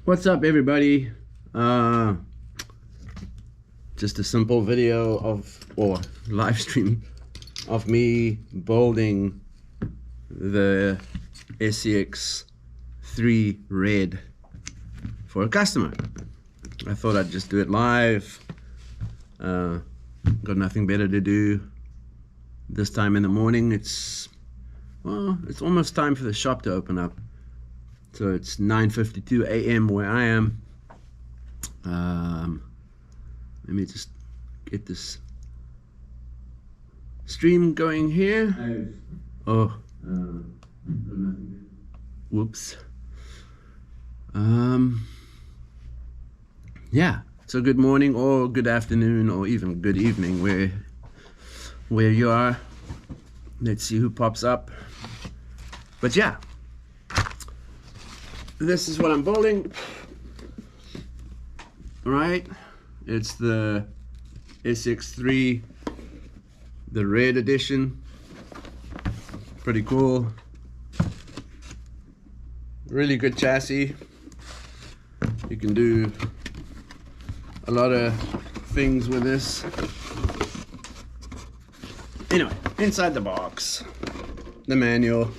What's up, everybody? Just a simple video or live stream of me building the SXIII red for a customer. I thought I'd just do it live. Got nothing better to do this time in the morning. It's almost time for the shop to open up. So it's 9:52 a.m. where I am. Let me just get this stream going here. Oh, whoops. Yeah. So good morning, or good afternoon, or even good evening, where you are. Let's see who pops up. But yeah. This is what I'm building. Right, it's the SXIII, the red edition. Pretty cool. Really good chassis. You can do a lot of things with this. Anyway, inside the box, the manual.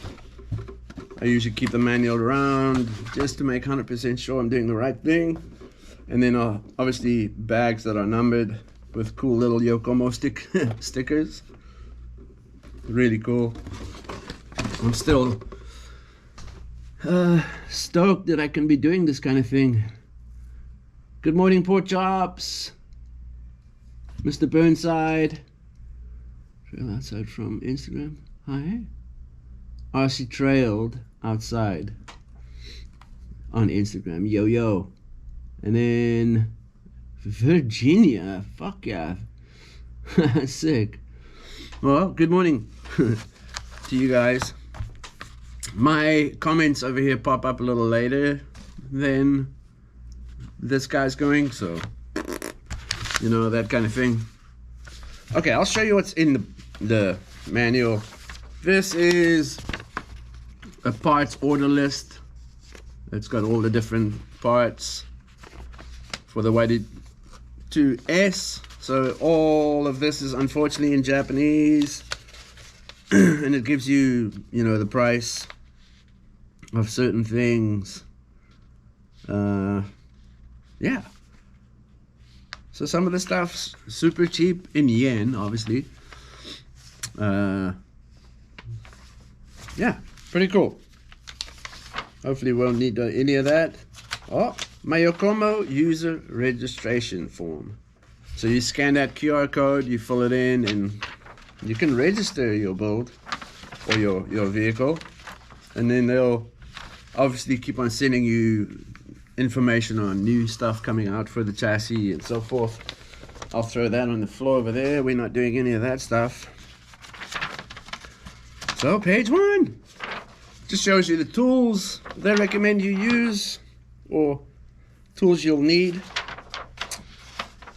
I usually keep the manual around just to make 100% sure I'm doing the right thing. And then obviously bags that are numbered with cool little Yokomo stickers. Really cool. I'm still stoked that I can be doing this kind of thing. Good morning, Port Chops. Mr. Burnside. Trail outside from Instagram. Hi. RC trailed outside on Instagram. Yo yo. And then Virginia. Fuck yeah. Sick. Well, good morning to you guys. My comments over here pop up a little later than this guy's going, so you know, that kind of thing. Okay, I'll show you what's in the manual. This is a parts order list. It's got all the different parts for the YD-2S. So all of this is unfortunately in Japanese, and it gives you, you know, the price of certain things. Yeah. So some of the stuff's super cheap in yen, obviously. Yeah, pretty cool. Hopefully won't need any of that. Oh, my Yokomo user registration form. So you scan that QR code, you fill it in, and you can register your build or your vehicle. And then they'll obviously keep on sending you information on new stuff coming out for the chassis and so forth. I'll throw that on the floor over there. We're not doing any of that stuff. So page 1 just shows you the tools they recommend you use, or tools you'll need.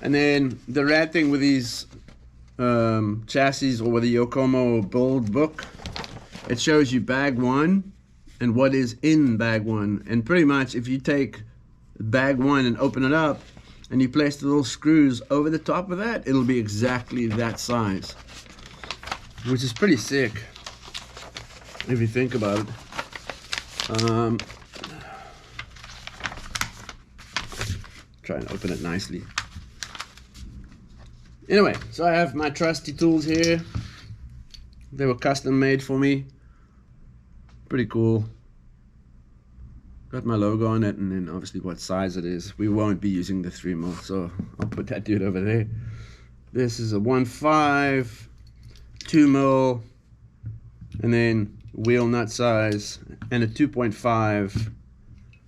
And then the rad thing with these chassis, or with the Yokomo build book, it shows you bag 1 and what is in bag 1. And pretty much if you take bag 1 and open it up and you place the little screws over the top of that, it'll be exactly that size, which is pretty sick if you think about it. Try and open it nicely. Anyway, so I have my trusty tools here. They were custom made for me. Pretty cool. Got my logo on it, and then obviously what size it is. We won't be using the 3mm, so I'll put that dude over there. This is a 1.5, 2mm, and then wheel nut size, and a 2.5.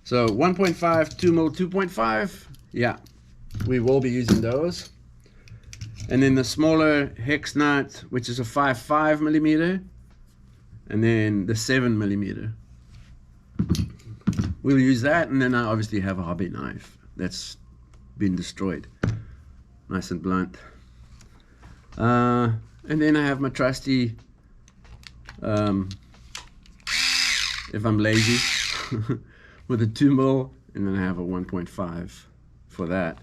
So 1.5, 2mm, 2.5. Yeah, we will be using those. And then the smaller hex nut, which is a 5.5mm, and then the 7mm. We'll use that, and then I obviously have a hobby knife that's been destroyed. Nice and blunt. And then I have my trusty, if I'm lazy, with a 2mm and then I have a 1.5 for that.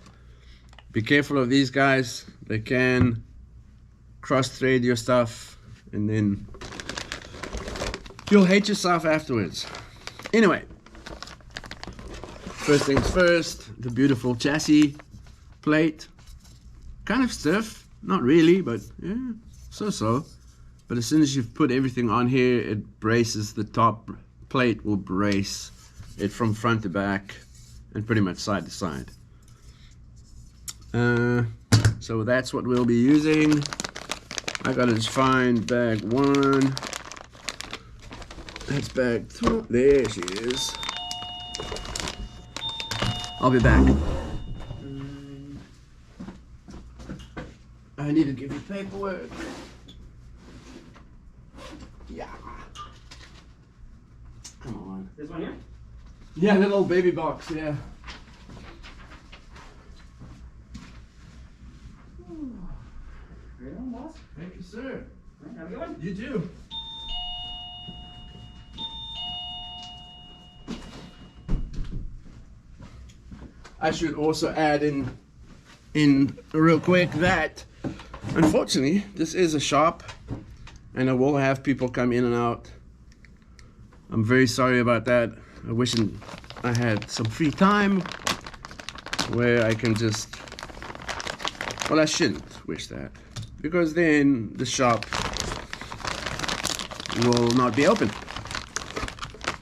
Be careful of these guys. They can cross-thread your stuff, and then you'll hate yourself afterwards. Anyway, first things first, the beautiful chassis plate. Kind of stiff, not really, but yeah, so. But as soon as you've put everything on here, it braces. The top plate will brace it from front to back and pretty much side to side. So that's what we'll be using. I gotta just find bag 1. That's bag 2. There she is. I'll be back. I need to give you paperwork. Yeah. Come on. This one here? Yeah, little baby box, yeah. Right on, boss. Thank you, sir. Right, have a good one. You too. I should also add in real quick that unfortunately this is a shop and I will have people come in and out. I'm very sorry about that. I wish I had some free time where I can just, well, I shouldn't wish that, because then the shop will not be open,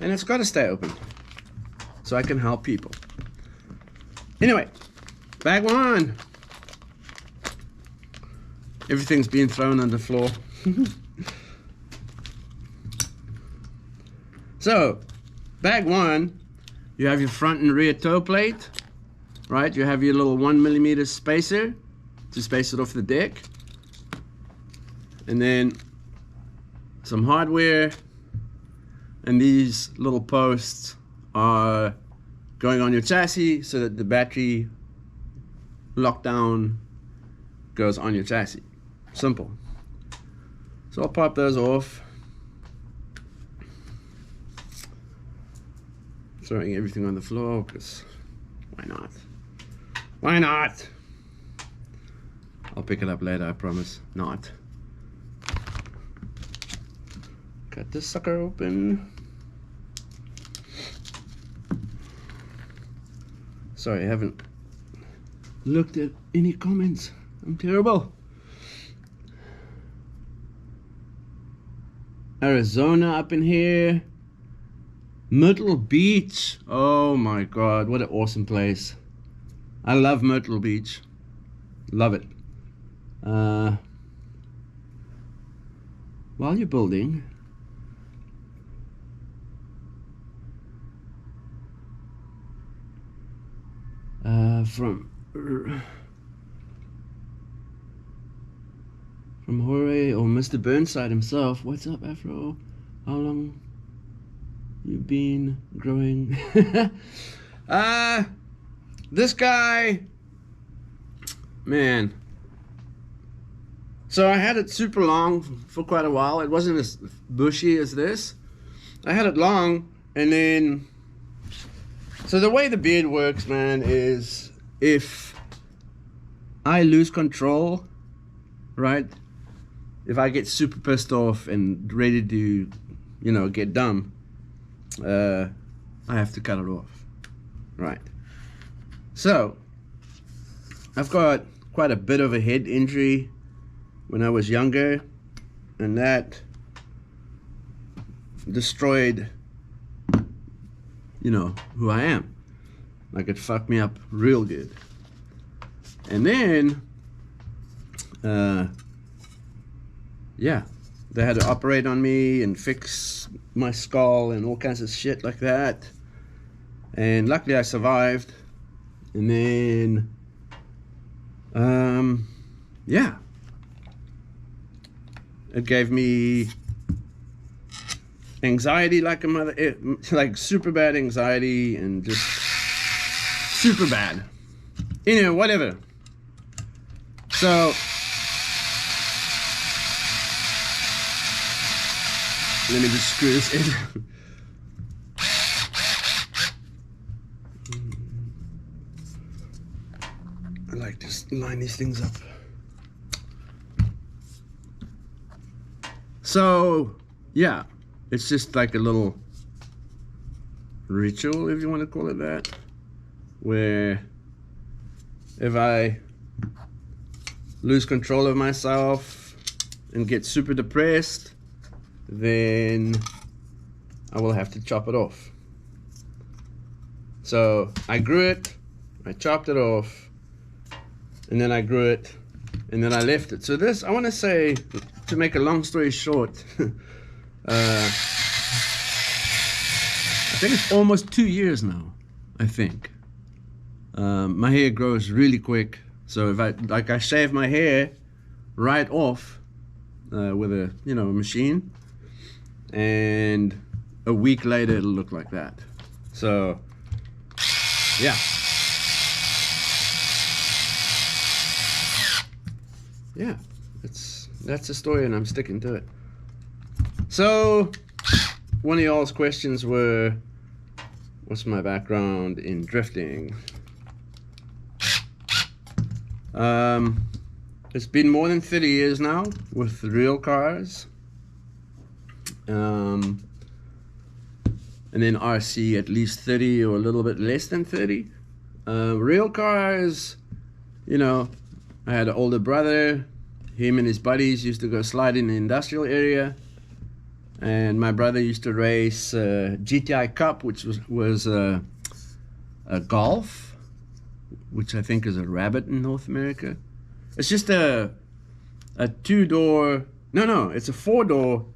and it's got to stay open so I can help people. Anyway, bag 1. Everything's being thrown on the floor. So, bag 1, you have your front and rear toe plate, right? You have your little 1mm spacer to space it off the deck. And then some hardware. And these little posts are going on your chassis so that the battery lockdown goes on your chassis. Simple. So I'll pop those off. Throwing everything on the floor because why not? Why not? I'll pick it up later, I promise. Not. Cut this sucker open. Sorry, I haven't looked at any comments. I'm terrible. Arizona up in here. Myrtle Beach. Oh my god, what an awesome place. I love Myrtle Beach. Love it. While you're building, from Jorge or Mr. Burnside himself. What's up, Afro? How long you been growing? This guy, man. So I had it super long for quite a while. It wasn't as bushy as this. I had it long, and then, so the way the beard works, man, is if I lose control, right? If I get super pissed off and ready to, you know, get dumb, I have to cut it off, right? So, I've got quite a bit of a head injury when I was younger, and that destroyed, you know, who I am. Like, it fucked me up real good. And then, yeah, they had to operate on me and fix my skull and all kinds of shit like that. And luckily I survived. And then, yeah, it gave me anxiety like a mother, like super bad anxiety and just super bad. You know, whatever. So, let me just screw this in. like just line these things up. So yeah, it's just like a little ritual, if you want to call it that, where if I lose control of myself and get super depressed, then I will have to chop it off. So I grew it, I chopped it off, and then I grew it, and then I left it. So this, I want to say, to make a long story short, I think it's almost 2 years now, I think. My hair grows really quick. So if I shave my hair right off with a machine, and a week later it'll look like that. So yeah. Yeah, that's the story, and I'm sticking to it. So one of y'all's questions were, what's my background in drifting? It's been more than 30 years now with real cars, and then RC at least 30 or a little bit less than 30. Real cars, I had an older brother. Him and his buddies used to go slide in the industrial area, and my brother used to race GTI Cup, which was a Golf, which I think is a Rabbit in North America. It's just a two-door, no, it's a four-door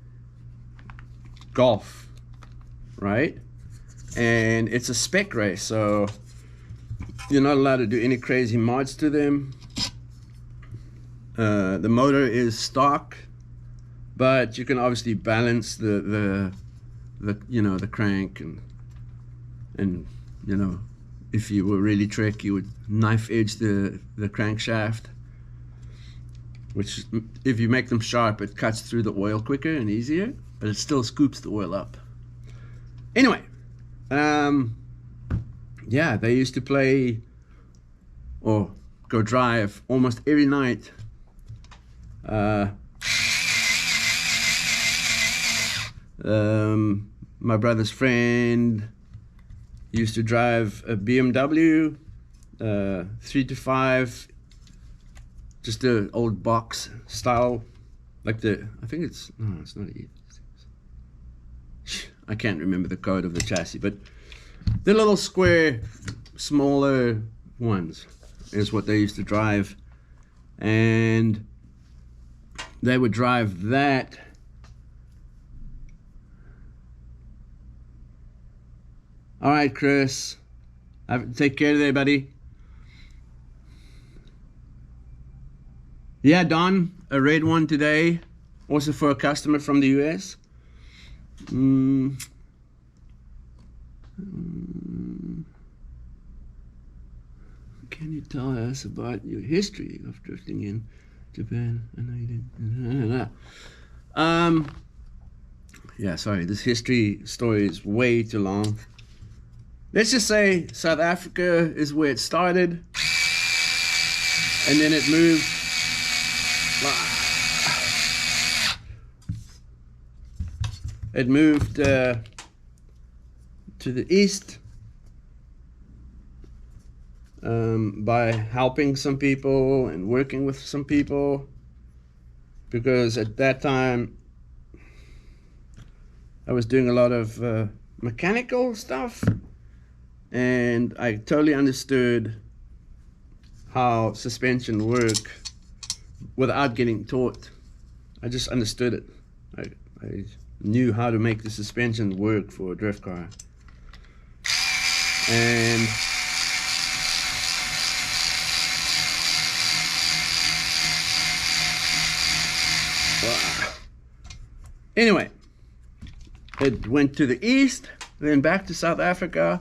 Golf, right? And it's a spec race, so you're not allowed to do any crazy mods to them. The motor is stock, but you can obviously balance the crank, and if you were really trick, you would knife edge the crankshaft, which if you make them sharp, it cuts through the oil quicker and easier, but it still scoops the oil up. Anyway, yeah, they used to play or go drive almost every night. My brother's friend used to drive a BMW 325, just an old box style, like I think it's not a, I can't remember the code of the chassis, but the little square, smaller ones is what they used to drive, and they would drive that. All right, Chris, take care there, buddy. Yeah, Don, a red one today, also for a customer from the US. Can you tell us about your history of drifting in Japan? I know you didn't. Yeah, sorry, this history story is way too long. Let's just say South Africa is where it started, and then it moved. It moved to the east by helping some people and working with some people, because at that time I was doing a lot of mechanical stuff, and I totally understood how suspension worked without getting taught. I just understood it. I knew how to make the suspension work for a drift car. And anyway, it went to the east, then back to South Africa.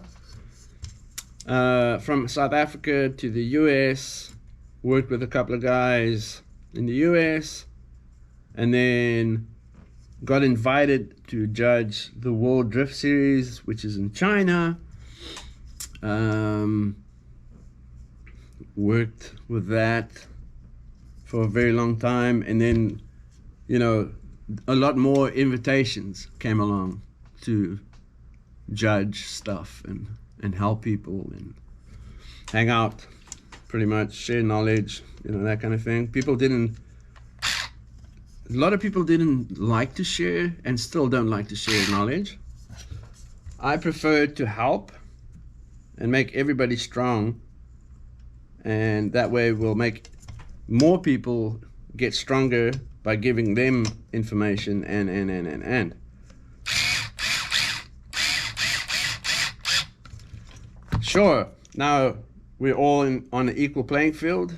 From South Africa to the US, worked with a couple of guys in the US, and then got invited to judge the World Drift Series, which is in China. worked with that for a very long time, and then, you know, a lot more invitations came along to judge stuff and help people and hang out, pretty much share knowledge, you know, that kind of thing. A lot of people didn't like to share and still don't like to share knowledge. I prefer to help and make everybody strong, and that way we'll make more people get stronger by giving them information and. Sure, now we're all on an equal playing field,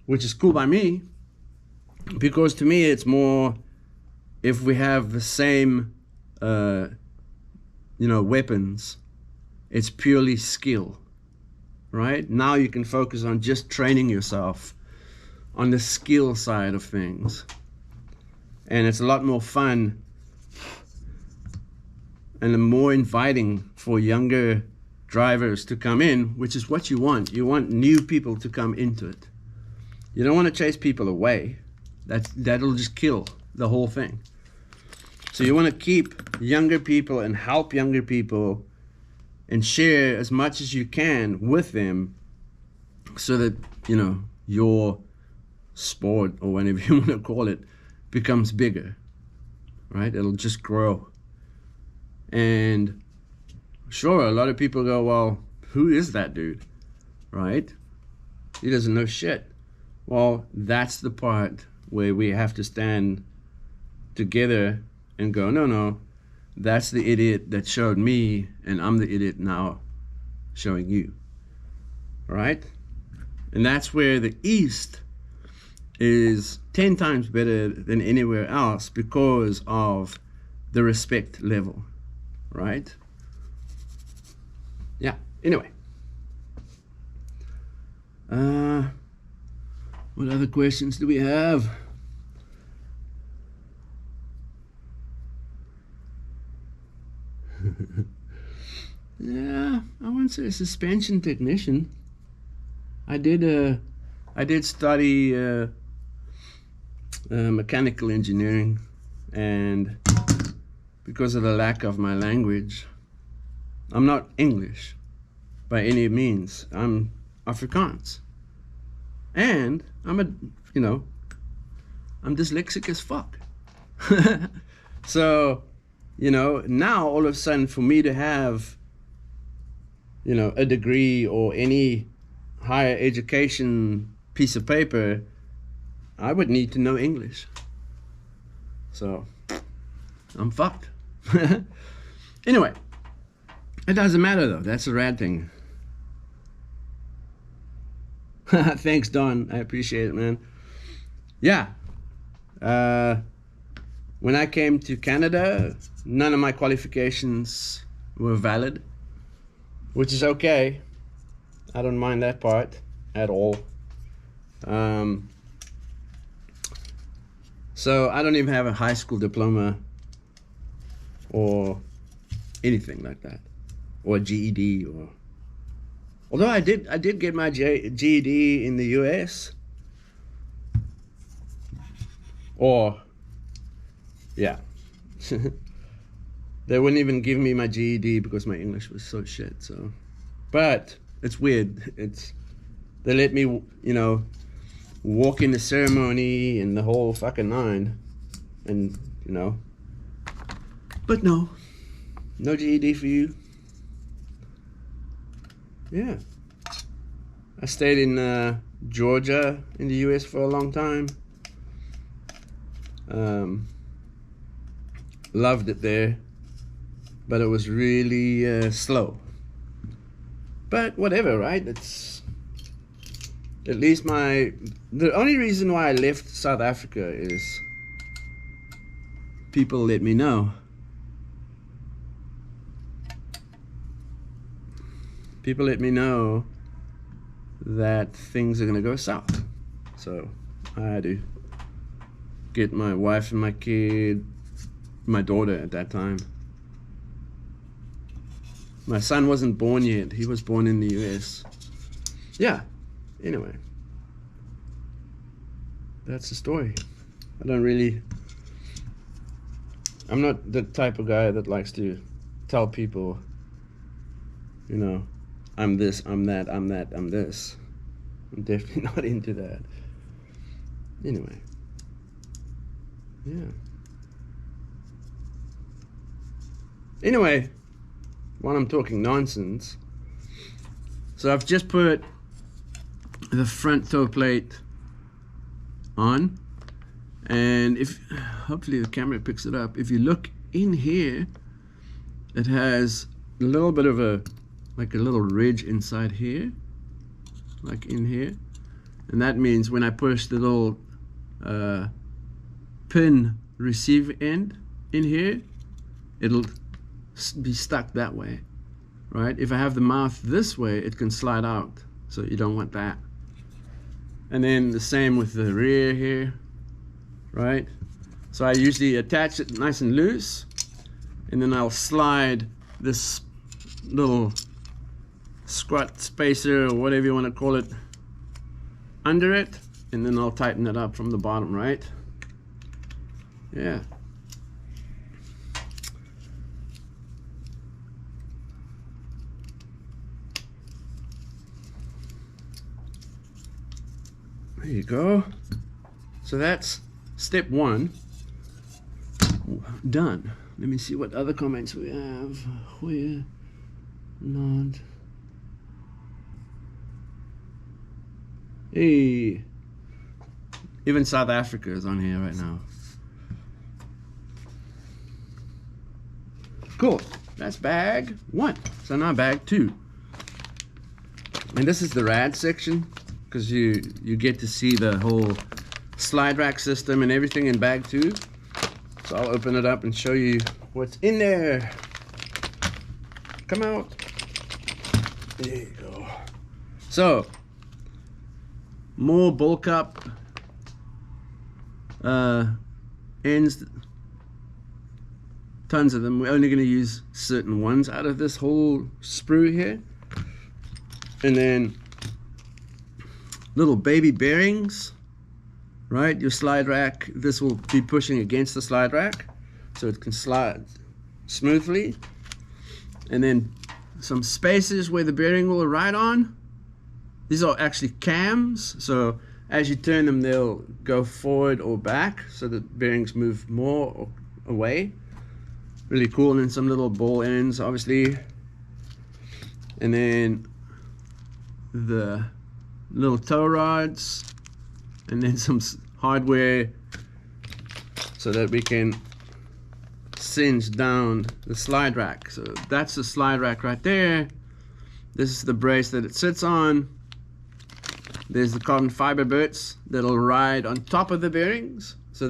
which is cool by me, because to me it's more, if we have the same you know, weapons, it's purely skill, right? Now you can focus on just training yourself on the skill side of things, and it's a lot more fun and more inviting for younger drivers to come in, which is what you want. You want new people to come into it. You don't want to chase people away. That'll just kill the whole thing. So you want to keep younger people and help younger people and share as much as you can with them, so that, you know, your sport, or whatever you want to call it, becomes bigger, right? It'll just grow. And sure, a lot of people go, well, who is that dude, right? He doesn't know shit. Well, that's the part where we have to stand together and go, no, that's the idiot that showed me, and I'm the idiot now showing you, right? And that's where the East is 10 times better than anywhere else, because of the respect level, right? Yeah, anyway. What other questions do we have? Yeah, I wouldn't say a suspension technician. I did study mechanical engineering, and because of the lack of my language, I'm not English by any means. I'm Afrikaans, and I'm dyslexic as fuck. So, you know, now all of a sudden, for me to have, you know, a degree or any higher education piece of paper, I would need to know English. So I'm fucked. Anyway, it doesn't matter though. That's a rad thing. Thanks, Don. I appreciate it, man. Yeah. When I came to Canada, none of my qualifications were valid, which is okay. I don't mind that part at all. So I don't even have a high school diploma or anything like that, or a GED, or although I did get my GED in the US, or yeah. They wouldn't even give me my GED because my English was so shit. So, but it's weird. They let me, you know, walk in the ceremony and the whole fucking nine, and you know. But no GED for you. Yeah, I stayed in Georgia in the US for a long time. Loved it there, but it was really slow. But whatever, right? It's at least the only reason why I left South Africa is people let me know. People let me know that things are gonna go south. So I had to get my wife and my kid, my daughter at that time. My son wasn't born yet. He was born in the US. Yeah, Anyway, that's the story. I'm not the type of guy that likes to tell people, you know, I'm this, I'm that, I'm that, I'm this. I'm definitely not into that. Anyway, yeah. Anyway, while I'm talking nonsense, so I've just put the front toe plate on, and hopefully the camera picks it up. If you look in here, it has a little bit of a little ridge inside here, like in here, and that means when I push the little pin receive end in here, it'll be stuck that way, right? If I have the mouth this way, it can slide out, so you don't want that. And then the same with the rear here, right? So I usually attach it nice and loose, and then I'll slide this little squat spacer or whatever you want to call it under it, and then I'll tighten it up from the bottom, right? Yeah. There you go. So that's step one done. Let me see what other comments we have. Where not. Hey, even South Africa is on here right now. Cool. That's bag one. So now bag two. And this is the rad section, because you get to see the whole slide rack system and everything in bag two. So I'll open it up and show you what's in there. Come out. There you go. So more bulk up ends, tons of them. We're only going to use certain ones out of this whole sprue here. And then little baby bearings, right? Your slide rack, this will be pushing against the slide rack so it can slide smoothly. And then some spaces where the bearing will ride on. These are actually cams, so as you turn them, they'll go forward or back, so the bearings move more or away. Really cool. And then some little ball ends, obviously. And then the little tow rods, and then some hardware so that we can cinch down the slide rack. So that's the slide rack right there. This is the brace that it sits on. There's the carbon fiber bits that'll ride on top of the bearings, so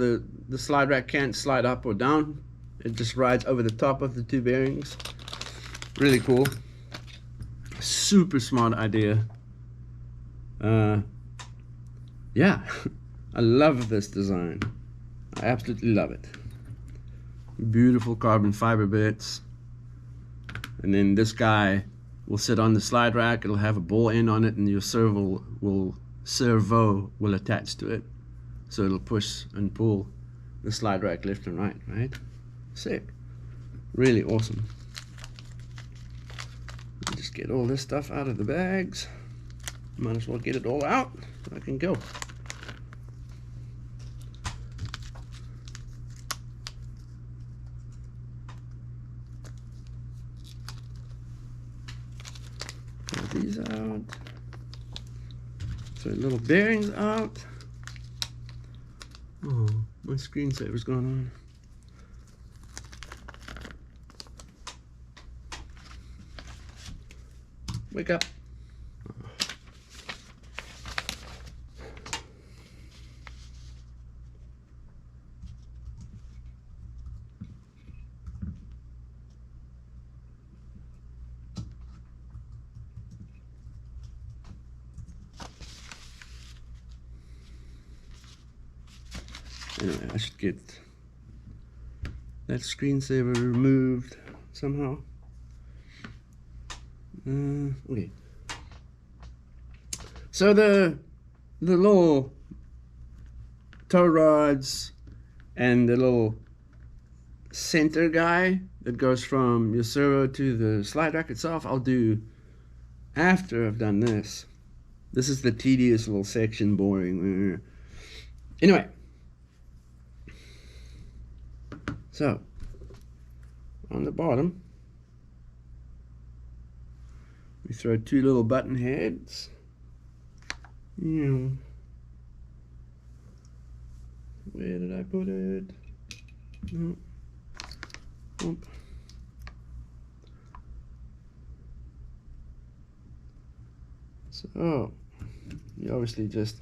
the slide rack can't slide up or down. It just rides over the top of the two bearings. Really cool. Super smart idea. Yeah, I love this design. I absolutely love it. Beautiful carbon fiber bits. And then this guy will sit on the slide rack. It'll have a ball end on it, and your servo will attach to it, so it'll push and pull the slide rack left and right. Sick. Really awesome. Just get all this stuff out of the bags. Might as well get it all out so I can go. Pull these out. So little bearings out. Oh, my screensaver's going on. Wake up. Anyway, I should get that screensaver removed somehow. Okay. So So the little tow rods and the little center guy that goes from your servo to the slide rack itself, I'll do after I've done this. This is the tedious little section, boring. Anyway, so on the bottom we throw two little button heads. Where did I put it? No. Oop. So you obviously just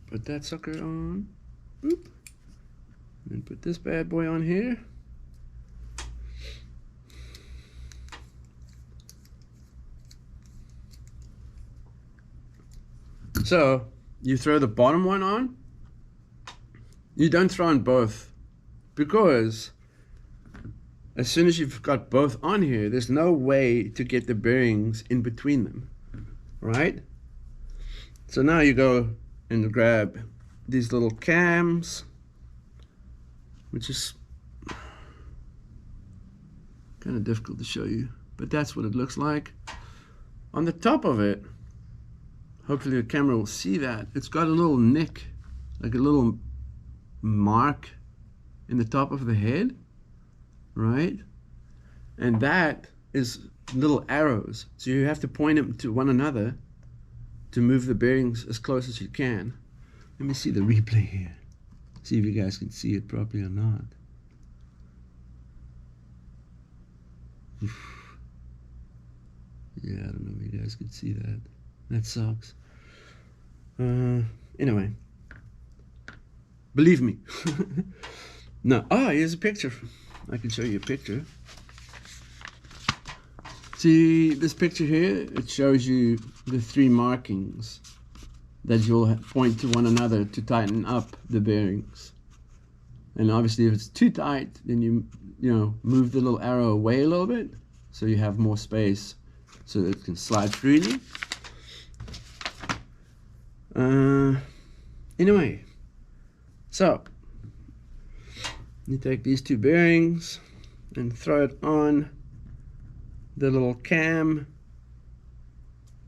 put that sucker on. Oop. And put this bad boy on here. So you throw the bottom one on. You don't throw on both, because as soon as you've got both on here, there's no way to get the bearings in between them, right? So now you go and grab these little cams, which is kind of difficult to show you, but that's what it looks like. On the top of it, hopefully the camera will see that, it's got a little nick, like a little mark in the top of the head, right? And that is little arrows, so you have to point them to one another to move the bearings as close as you can. Let me see the replay here, see if you guys can see it properly or not. Yeah, I don't know if you guys can see that. That sucks. Anyway, believe me. No. Oh, here's a picture. I can show you a picture. See this picture here? It shows you the three markings that you'll point to one another to tighten up the bearings. And obviously if it's too tight, then you move the little arrow away a little bit so you have more space so that it can slide freely. Anyway, so you take these two bearings and throw it on the little cam.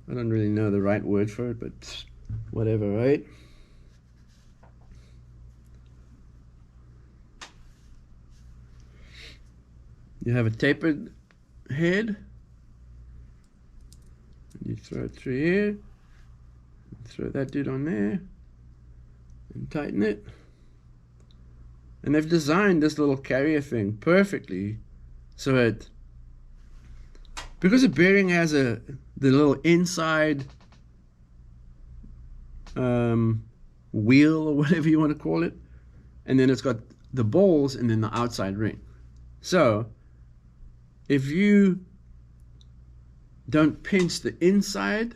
I don't really know the right word for it, but whatever, right? You have a tapered head. You throw it through here, throw that dude on there, and tighten it. And they've designed this little carrier thing perfectly so it, because a bearing has the little inside wheel or whatever you want to call it, and then it's got the balls and then the outside ring. So if you don't pinch the inside,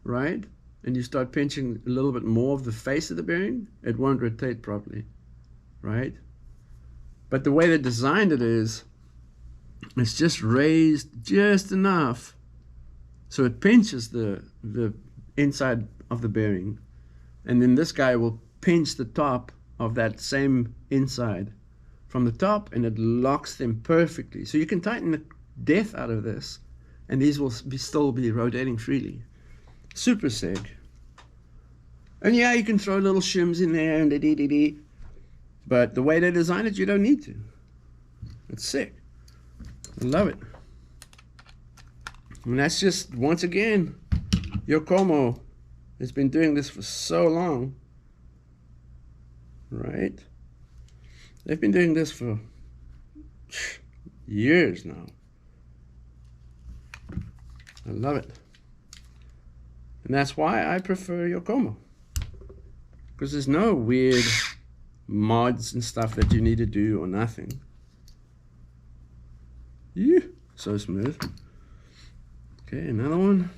right, and you start pinching a little bit more of the face of the bearing, it won't rotate properly, right? But the way they designed it is, it's just raised just enough so it pinches the inside of the bearing, and then this guy will pinch the top of that same inside from the top, and it locks them perfectly. So you can tighten the death out of this, and these will still be rotating freely. Super sick. And yeah, you can throw little shims in there and da-dee-dee-dee, but the way they design it, you don't need to. It's sick. I love it. And that's just, once again, Yokomo has been doing this for so long, right? They've been doing this for years now. I love it. And that's why I prefer Yokomo, because there's no weird mods and stuff that you need to do or nothing. Yeah, so smooth. Okay, another one.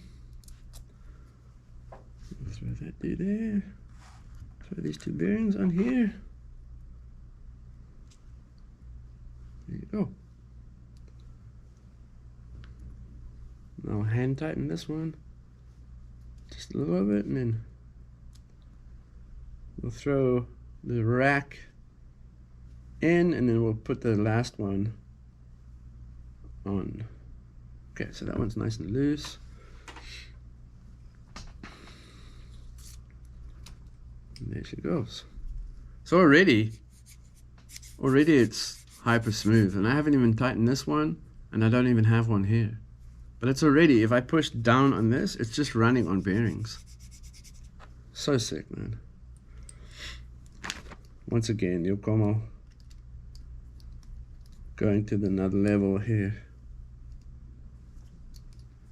Throw that dude there. Throw these two bearings on here. There you go. I'll hand tighten this one just a little bit, and then we'll throw the rack in, and then we'll put the last one on. Okay, so that one's nice and loose. And there she goes. So already it's hyper smooth, and I haven't even tightened this one, and I don't even have one here. But it's already, if I push down on this, it's just running on bearings. So sick, man. Once again, Yokomo going to another level here.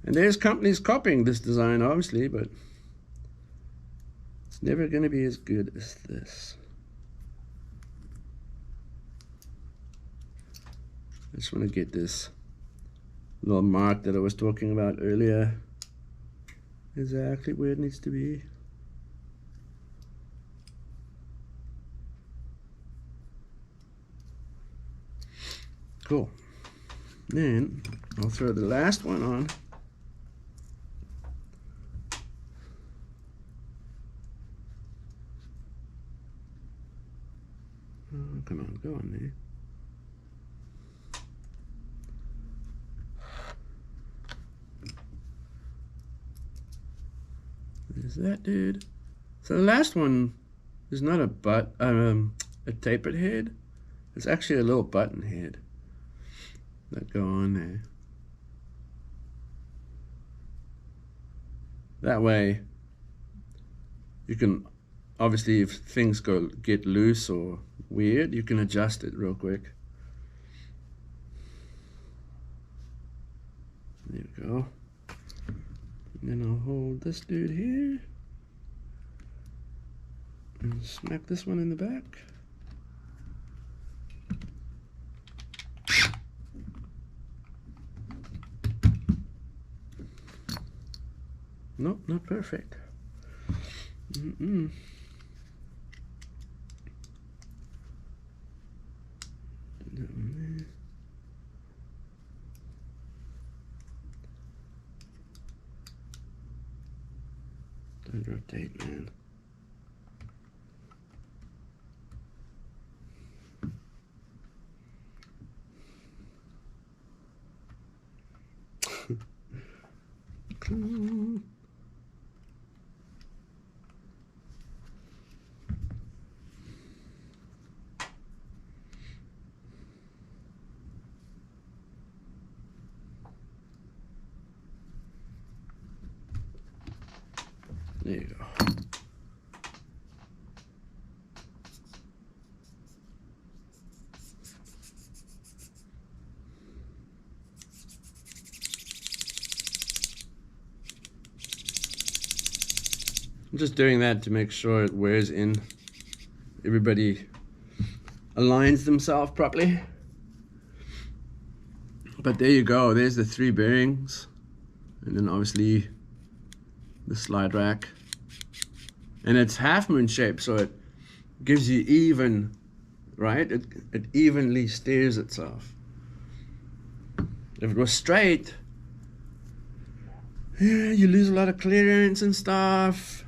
And there's companies copying this design, obviously, but it's never going to be as good as this. I just want to get this little mark that I was talking about earlier exactly where it needs to be. Cool. Then I'll throw the last one on. Oh, come on, go on there. There's that, dude. So the last one is not a tapered head. It's actually a little button head that go on there. That way, you can, obviously, if things get loose or weird, you can adjust it real quick. There we go. And then I'll hold this dude here and smack this one in the back. Nope, not perfect. Mm-mm. Don't rotate, man. There you go. I'm just doing that to make sure it wears in. Everybody aligns themselves properly. But there you go, there's the 3 bearings. And then obviously the slide rack. And it's half moon shaped, so it gives you even, right? It evenly steers itself. If it was straight, yeah, you lose a lot of clearance and stuff.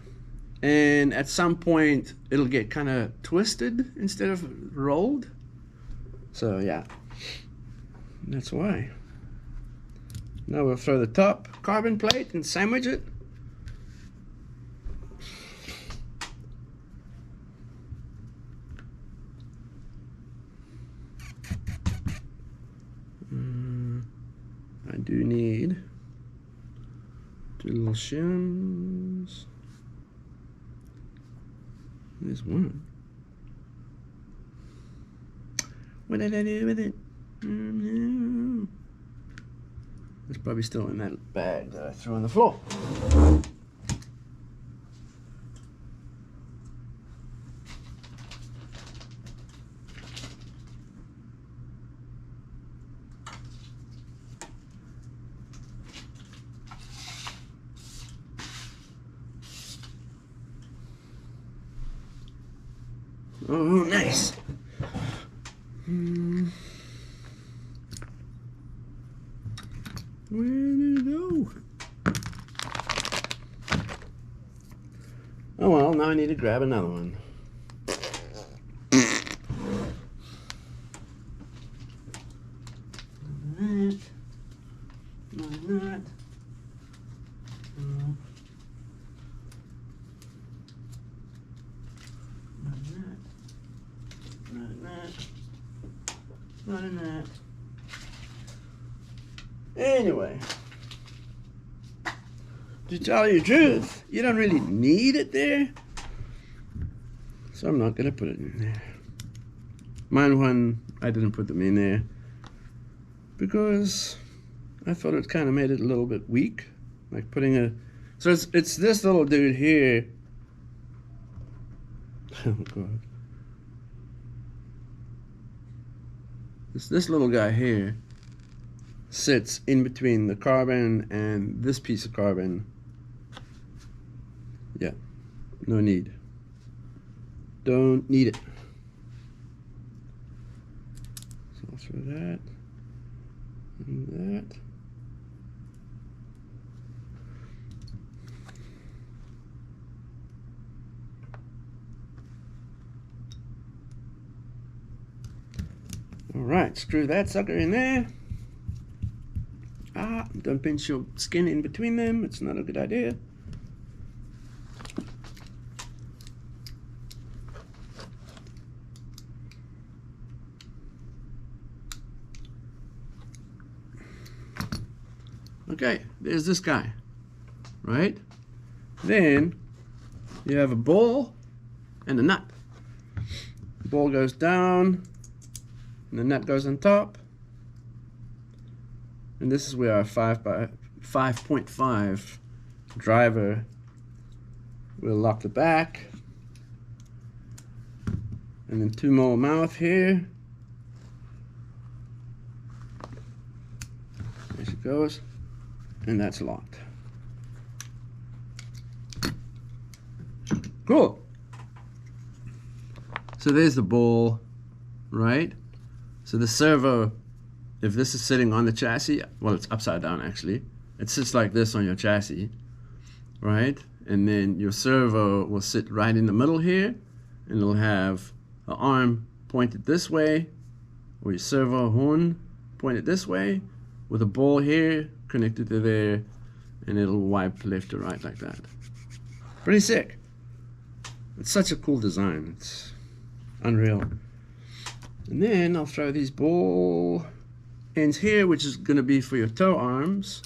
And at some point, it'll get kind of twisted instead of rolled. So yeah, that's why. Now we'll throw the top carbon plate and sandwich it. I do need 2 little shims. There's one. What did I do with it? It's probably still in that bag that I threw on the floor. Oh, nice. Where did it go? Oh well, now I need to grab another one. Not that. No. Not that. Not that. Not in that. Anyway, to tell you the truth, you don't really need it there, so I'm not gonna put it in there. Mine one, I didn't put them in there because I thought it kind of made it a little bit weak, like putting a. So it's this little dude here. Oh God. This little guy here sits in between the carbon and this piece of carbon. Yeah, no need. Don't need it. So I'll throw that and that. All right, screw that sucker in there. Ah, don't pinch your skin in between them. It's not a good idea. Okay, there's this guy, right? Then you have a ball and a nut. The ball goes down and the nut goes on top. And this is where our 5.5 driver will lock the back. And then two more mouth here. There she goes. And that's locked. Cool. So there's the ball, right? So the servo, if this is sitting on the chassis, well, it's upside down actually. It sits like this on your chassis, right? And then your servo will sit right in the middle here, and it'll have an arm pointed this way, or your servo horn pointed this way, with a ball here connected to there, and it'll wipe left to right like that. Pretty sick. It's such a cool design. It's unreal. And then I'll throw these ball ends here, which is going to be for your toe arms.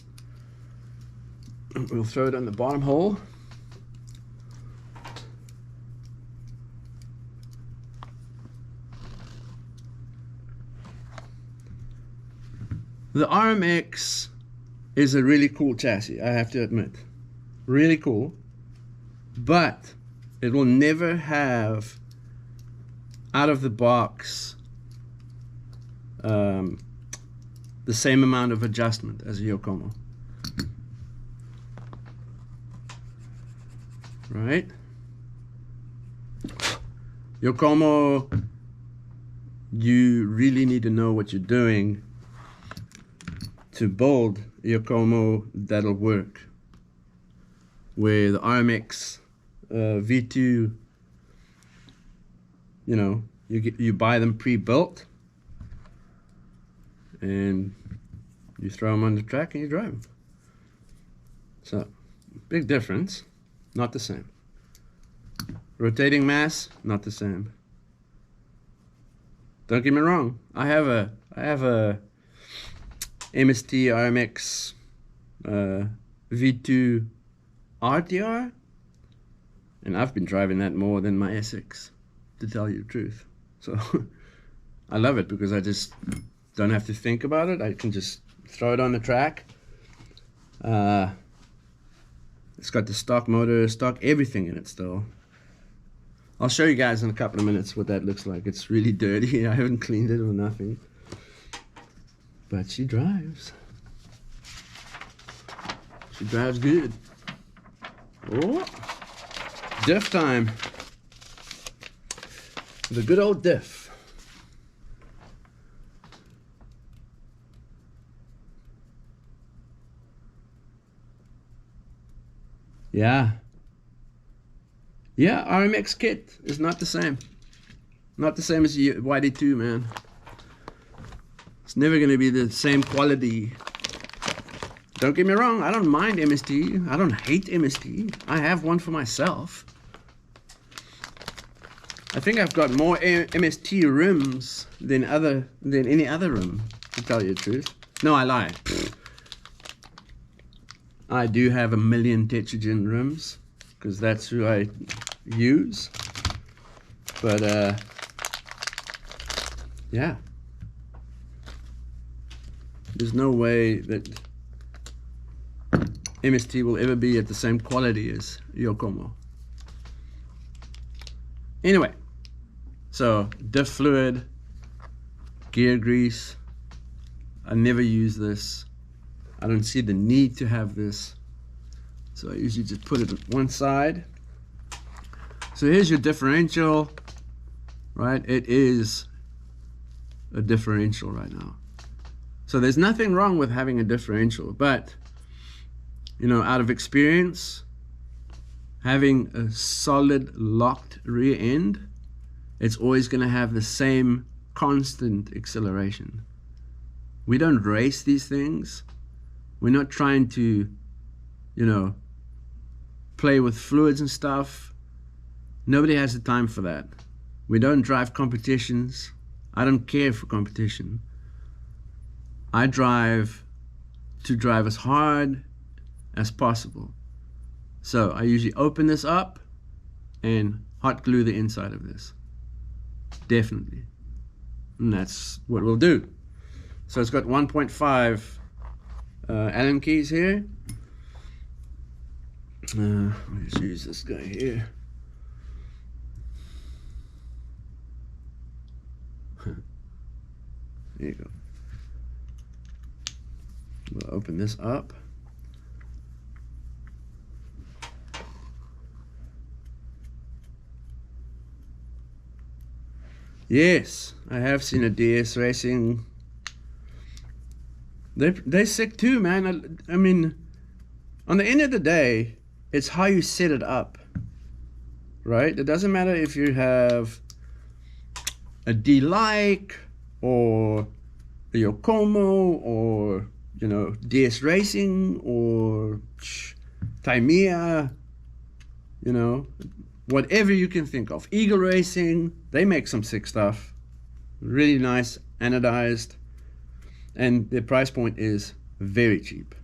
We'll throw it on the bottom hole. The RMX is a really cool chassis, I have to admit. Really cool. But it will never have out of the box the same amount of adjustment as a Yokomo. Right? Yokomo, you really need to know what you're doing to build a Yokomo that'll work. Where the RMX V2, you know, you buy them pre-built and you throw them on the track and you drive them. So, big difference, not the same. Rotating mass, not the same. Don't get me wrong, I have a MST RMX V2 RTR, and I've been driving that more than my SX, to tell you the truth. So I love it because I just don't have to think about it. I can just throw it on the track. It's got the stock motor, stock everything in it still. I'll show you guys in a couple of minutes what that looks like. It's really dirty. I haven't cleaned it or nothing. But she drives. She drives good. Oh, diff time. The good old diff. Yeah. Yeah, RMX kit is not the same. Not the same as the YD-2, man. It's never going to be the same quality. Don't get me wrong, I don't mind MST. I don't hate MST. I have one for myself. I think I've got more MST rims than any other rim, to tell you the truth. No, I lie. I do have a million Tetragen rims, because that's who I use. But, yeah. There's no way that MST will ever be at the same quality as Yokomo. Anyway, so diff fluid, gear grease. I never use this. I don't see the need to have this. So I usually just put it on one side. So here's your differential, right? It is a differential right now. So there's nothing wrong with having a differential, but you know, out of experience, having a solid locked rear end, it's always going to have the same constant acceleration. We don't race these things. We're not trying to, you know, play with fluids and stuff. Nobody has the time for that. We don't drive competitions. I don't care for competition. I drive to drive as hard as possible. So I usually open this up and hot glue the inside of this. Definitely. And that's what we'll do. So it's got 1.5 Allen keys here. Let's use this guy here. There you go. We'll open this up. Yes, I have seen a DS racing. They're sick too, man. I mean, on the end of the day, it's how you set it up, right? It doesn't matter if you have a D-like or a Yokomo or, you know, DS Racing or Tamiya, you know, whatever you can think of. Eagle Racing, they make some sick stuff. Really nice, anodized. And their price point is very cheap.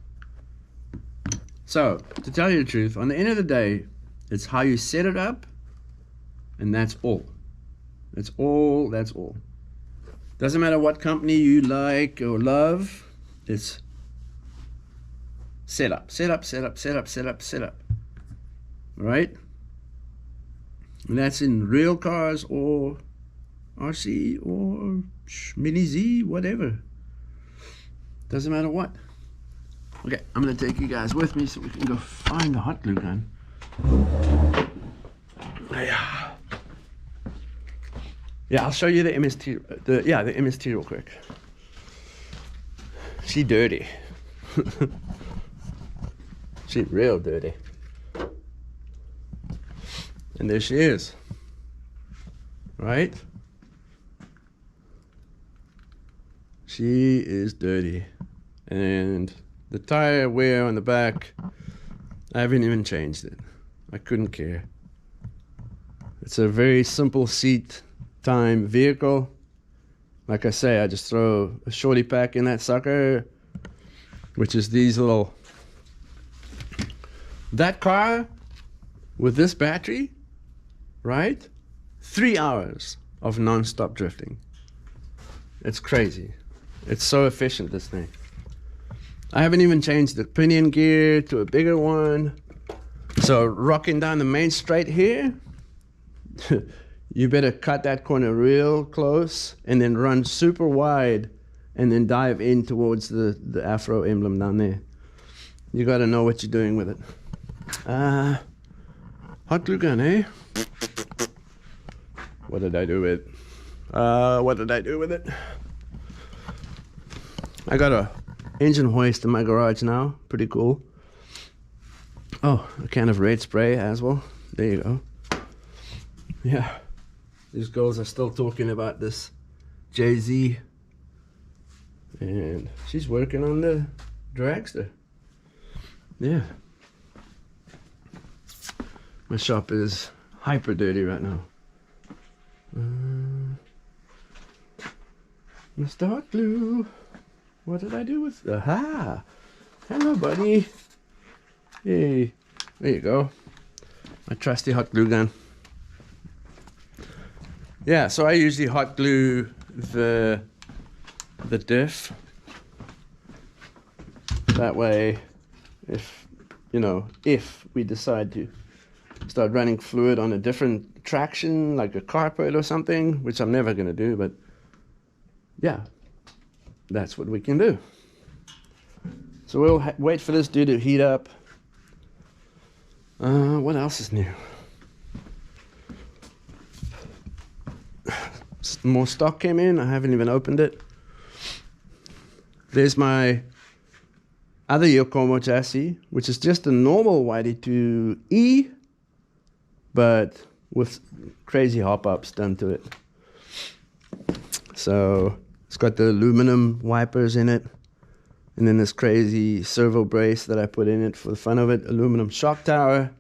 So, to tell you the truth, on the end of the day, it's how you set it up, and that's all. That's all, that's all. Doesn't matter what company you like or love, it's set up, set up, set up, set up, set up, set up. Right? And that's in real cars or RC or Mini Z, whatever. Doesn't matter what. Okay, I'm gonna take you guys with me so we can go find the hot glue gun. Yeah, I'll show you the MST, the MST real quick. She dirty. She real dirty. And there she is. Right? She is dirty. And the tire wear on the back, I haven't even changed it. I couldn't care. It's a very simple seat time vehicle. Like I say, I just throw a shorty pack in that sucker, which is these little... That car with this battery, right? 3 hours of non-stop drifting. It's crazy. It's so efficient, this thing. I haven't even changed the pinion gear to a bigger one. So rocking down the main straight here, you better cut that corner real close and then run super wide and then dive in towards the Afro emblem down there. You got to know what you're doing with it. Hot glue gun, eh? What did I do with it? What did I do with it? I got a engine hoist in my garage now. Pretty cool. Oh, a can of red spray as well. There you go. Yeah, these girls are still talking about this Jay-Z, and she's working on the dragster. Yeah, my shop is hyper dirty right now. Mr. Hot Glue, what did I do with? Aha! Hello, buddy. Hey, there you go. My trusty hot glue gun. Yeah, so I usually hot glue the diff. That way, if we decide to start running fluid on a different traction, like a carpet or something, which I'm never going to do, but yeah, that's what we can do. So we'll wait for this dude to heat up. What else is new? More stock came in. I haven't even opened it. There's my other Yokomo chassis, which is just a normal YD-2E, but with crazy hop-ups done to it. So it's got the aluminum wipers in it, and then this crazy servo brace that I put in it for the fun of it, aluminum shock tower,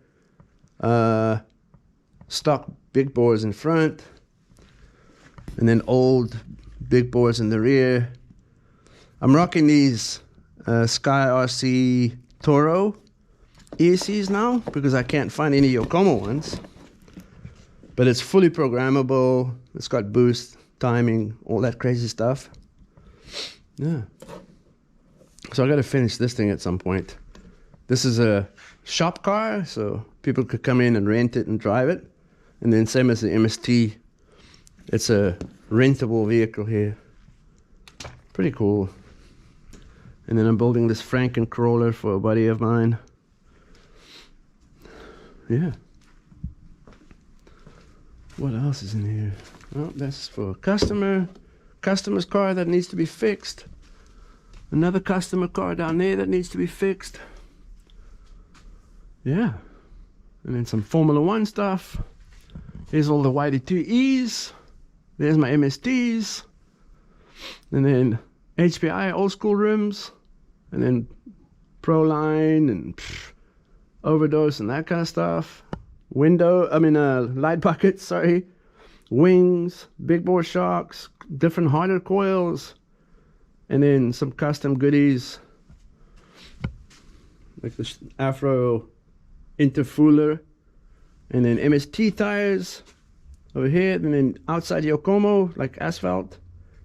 stock big bores in front, and then old big bores in the rear. I'm rocking these Sky RC Toro ESCs now because I can't find any Yokomo ones. But it's fully programmable. It's got boost, timing, all that crazy stuff. Yeah. So I got to finish this thing at some point. This is a shop car, so people could come in and rent it and drive it. And then same as the MST, it's a rentable vehicle here. Pretty cool. And then I'm building this Franken crawler for a buddy of mine. Yeah. What else is in here? Well, that's for a customer's car that needs to be fixed. Another customer car down there that needs to be fixed. Yeah. And then some Formula 1 stuff. Here's all the YD-2Es. There's my MSTs. And then HPI old school rims. And then Proline and Overdose and that kind of stuff. Light buckets, sorry. Wings, big bore shocks, different harder coils. And then some custom goodies. Like the Afro interfooler. And then MST tires over here. And then outside Yokomo, like asphalt.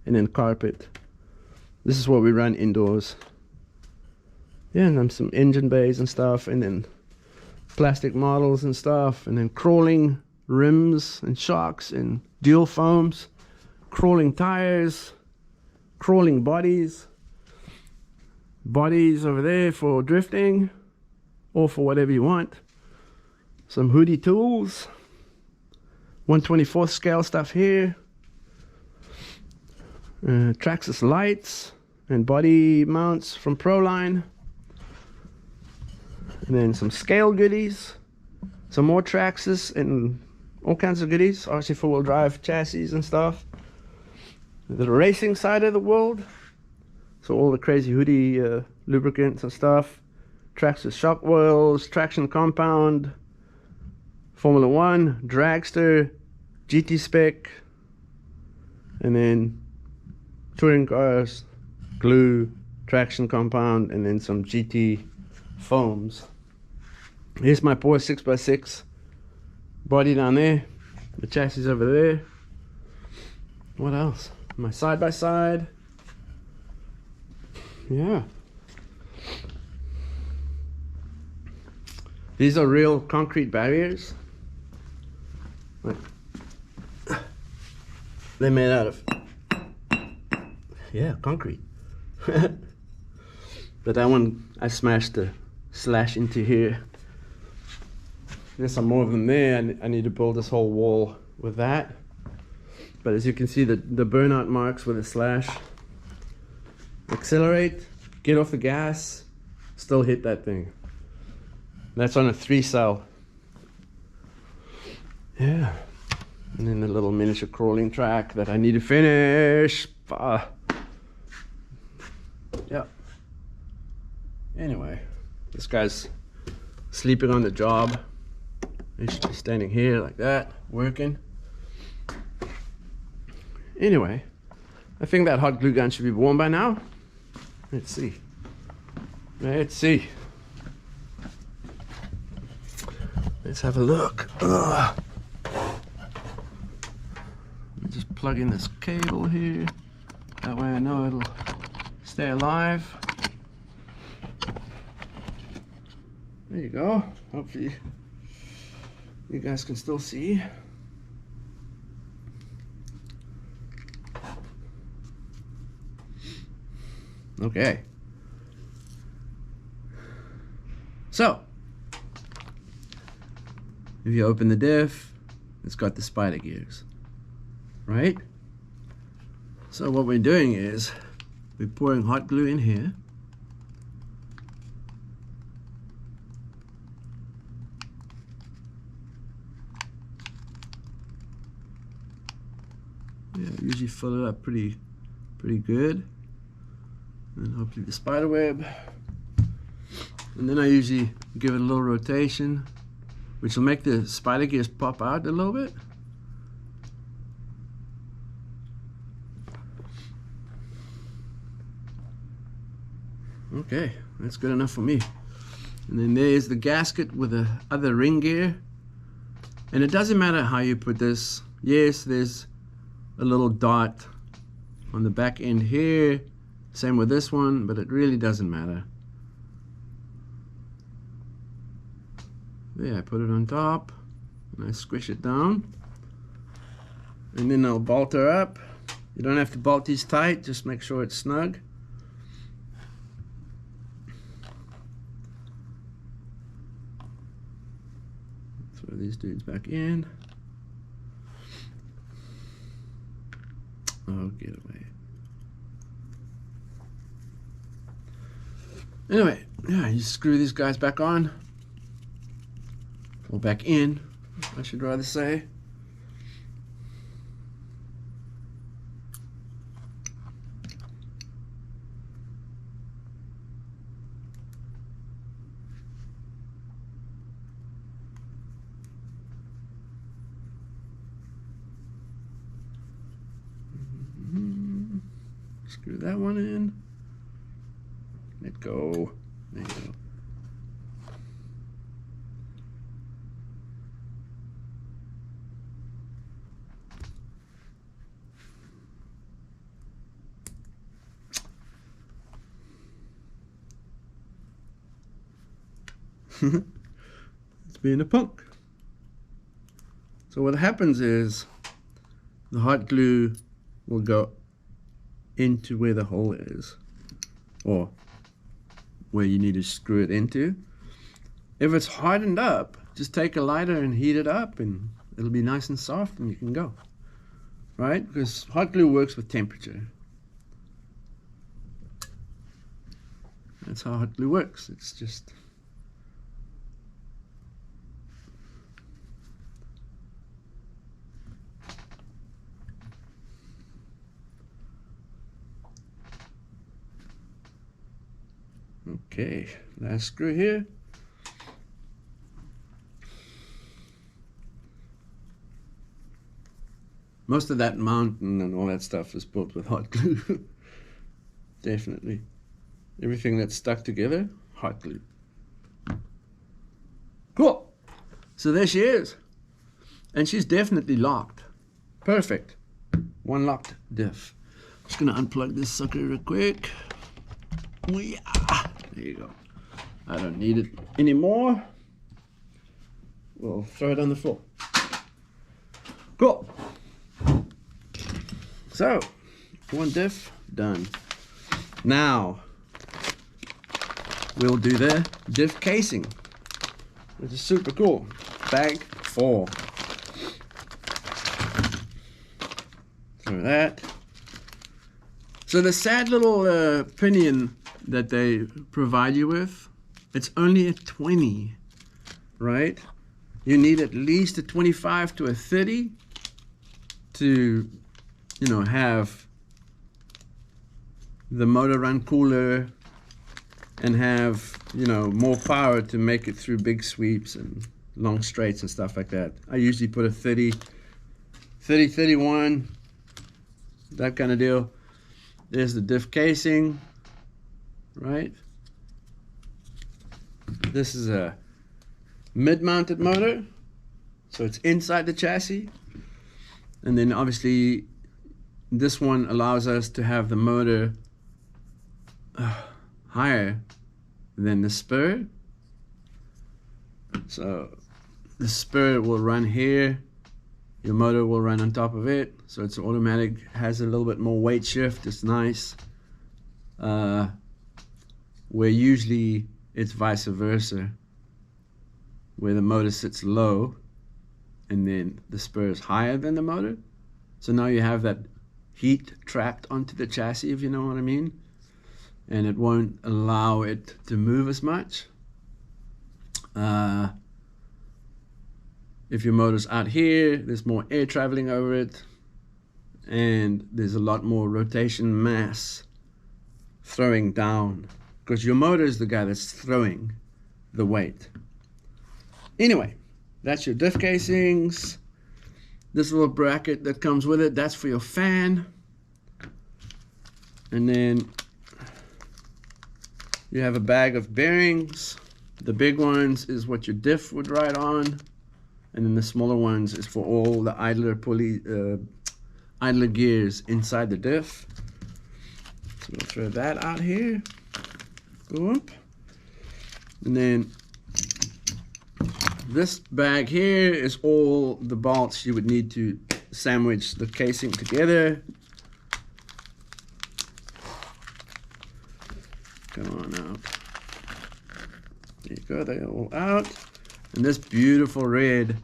And then carpet. This is what we run indoors. Yeah, and then some engine bays and stuff. And then plastic models and stuff. And then crawling rims and shocks and dual foams. Crawling tires. Crawling bodies. Bodies over there for drifting. Or for whatever you want. Some hoodie tools. 1/24 scale stuff here. Traxxas lights and body mounts from Proline. And then some scale goodies. Some more Traxxas and all kinds of goodies. RC 4-wheel drive chassis and stuff. The racing side of the world. So all the crazy hoodie lubricants and stuff. Traxxas shock oils, traction compound, Formula 1, dragster, GT spec, and then touring cars, glue, traction compound, and then some GT foams. Here's my poor 6x6 body down there, the chassis over there. What else? My side-by-side. Yeah. These are real concrete barriers. They're made out of, yeah, concrete. But that one, I smashed the slash into here. There's some more of them there. I need to build this whole wall with that. But as you can see, the burnout marks with a slash. Accelerate, get off the gas, still hit that thing. That's on a 3-cell. Yeah. And then the little miniature crawling track that I need to finish. Yeah. Anyway, this guy's sleeping on the job. He's just standing here like that, working. Anyway, I think that hot glue gun should be warm by now. Let's see. Let's see. Let's have a look. Ugh. Let me just plug in this cable here. That way I know it'll stay alive. There you go. Hopefully you guys can still see. Okay. So, if you open the diff, it's got the spider gears, right? So what we're doing is we're pouring hot glue in here. Yeah, usually fill it up pretty good. And hopefully the spider web. And then I usually give it a little rotation, which will make the spider gears pop out a little bit. Okay, that's good enough for me. And then there's the gasket with the other ring gear. And it doesn't matter how you put this. Yes, there's a little dot on the back end here. Same with this one, but it really doesn't matter. There, I put it on top and I squish it down. And then I'll bolt her up. You don't have to bolt these tight, just make sure it's snug. Throw these dudes back in. Oh, get away. Anyway, yeah, you screw these guys back on. Or back in, I should rather say. Screw that one in. Let go. There you go. It's being a punk. So what happens is the hot glue will go into where the hole is, or where you need to screw it into. If it's hardened up, just take a lighter and heat it up and it'll be nice and soft and you can go. Right? Because hot glue works with temperature. That's how hot glue works. It's just okay, last screw here. Most of that mountain and all that stuff is built with hot glue. Definitely. Everything that's stuck together, hot glue. Cool. So there she is. And she's definitely locked. Perfect. One locked diff. Just gonna unplug this sucker real quick. Yeah. There you go. I don't need it anymore. We'll throw it on the floor. Cool. So, one diff done. Now, we'll do the diff casing, which is super cool. Bag 4. Throw that. So the sad little pinion that they provide you with, it's only a 20. right? You need at least a 25 to a 30 to, have the motor run cooler and have, more power to make it through big sweeps and long straights and stuff like that. I usually put a 30, 31, that kind of deal. There's the diff casing, right? This is a mid-mounted motor, so it's inside the chassis. And then obviously this one allows us to have the motor higher than the spur. So the spur will run here, your motor will run on top of it, so it's automatic, has a little bit more weight shift. It's nice. Where usually it's vice versa, where the motor sits low and then the spur is higher than the motor. So now you have that heat trapped onto the chassis, if you know what I mean, and it won't allow it to move as much. If your motor's out here, there's more air traveling over it, and there's a lot more rotation mass throwing down, because your motor is the guy that's throwing the weight. Anyway, that's your diff casings. This little bracket that comes with it, that's for your fan. And then you have a bag of bearings. The big ones is what your diff would ride on, and then the smaller ones is for all the idler gears inside the diff. So we'll throw that out here. Boom. And then this bag here is all the bolts you would need to sandwich the casing together. Come on out. There you go, they're all out. And this beautiful red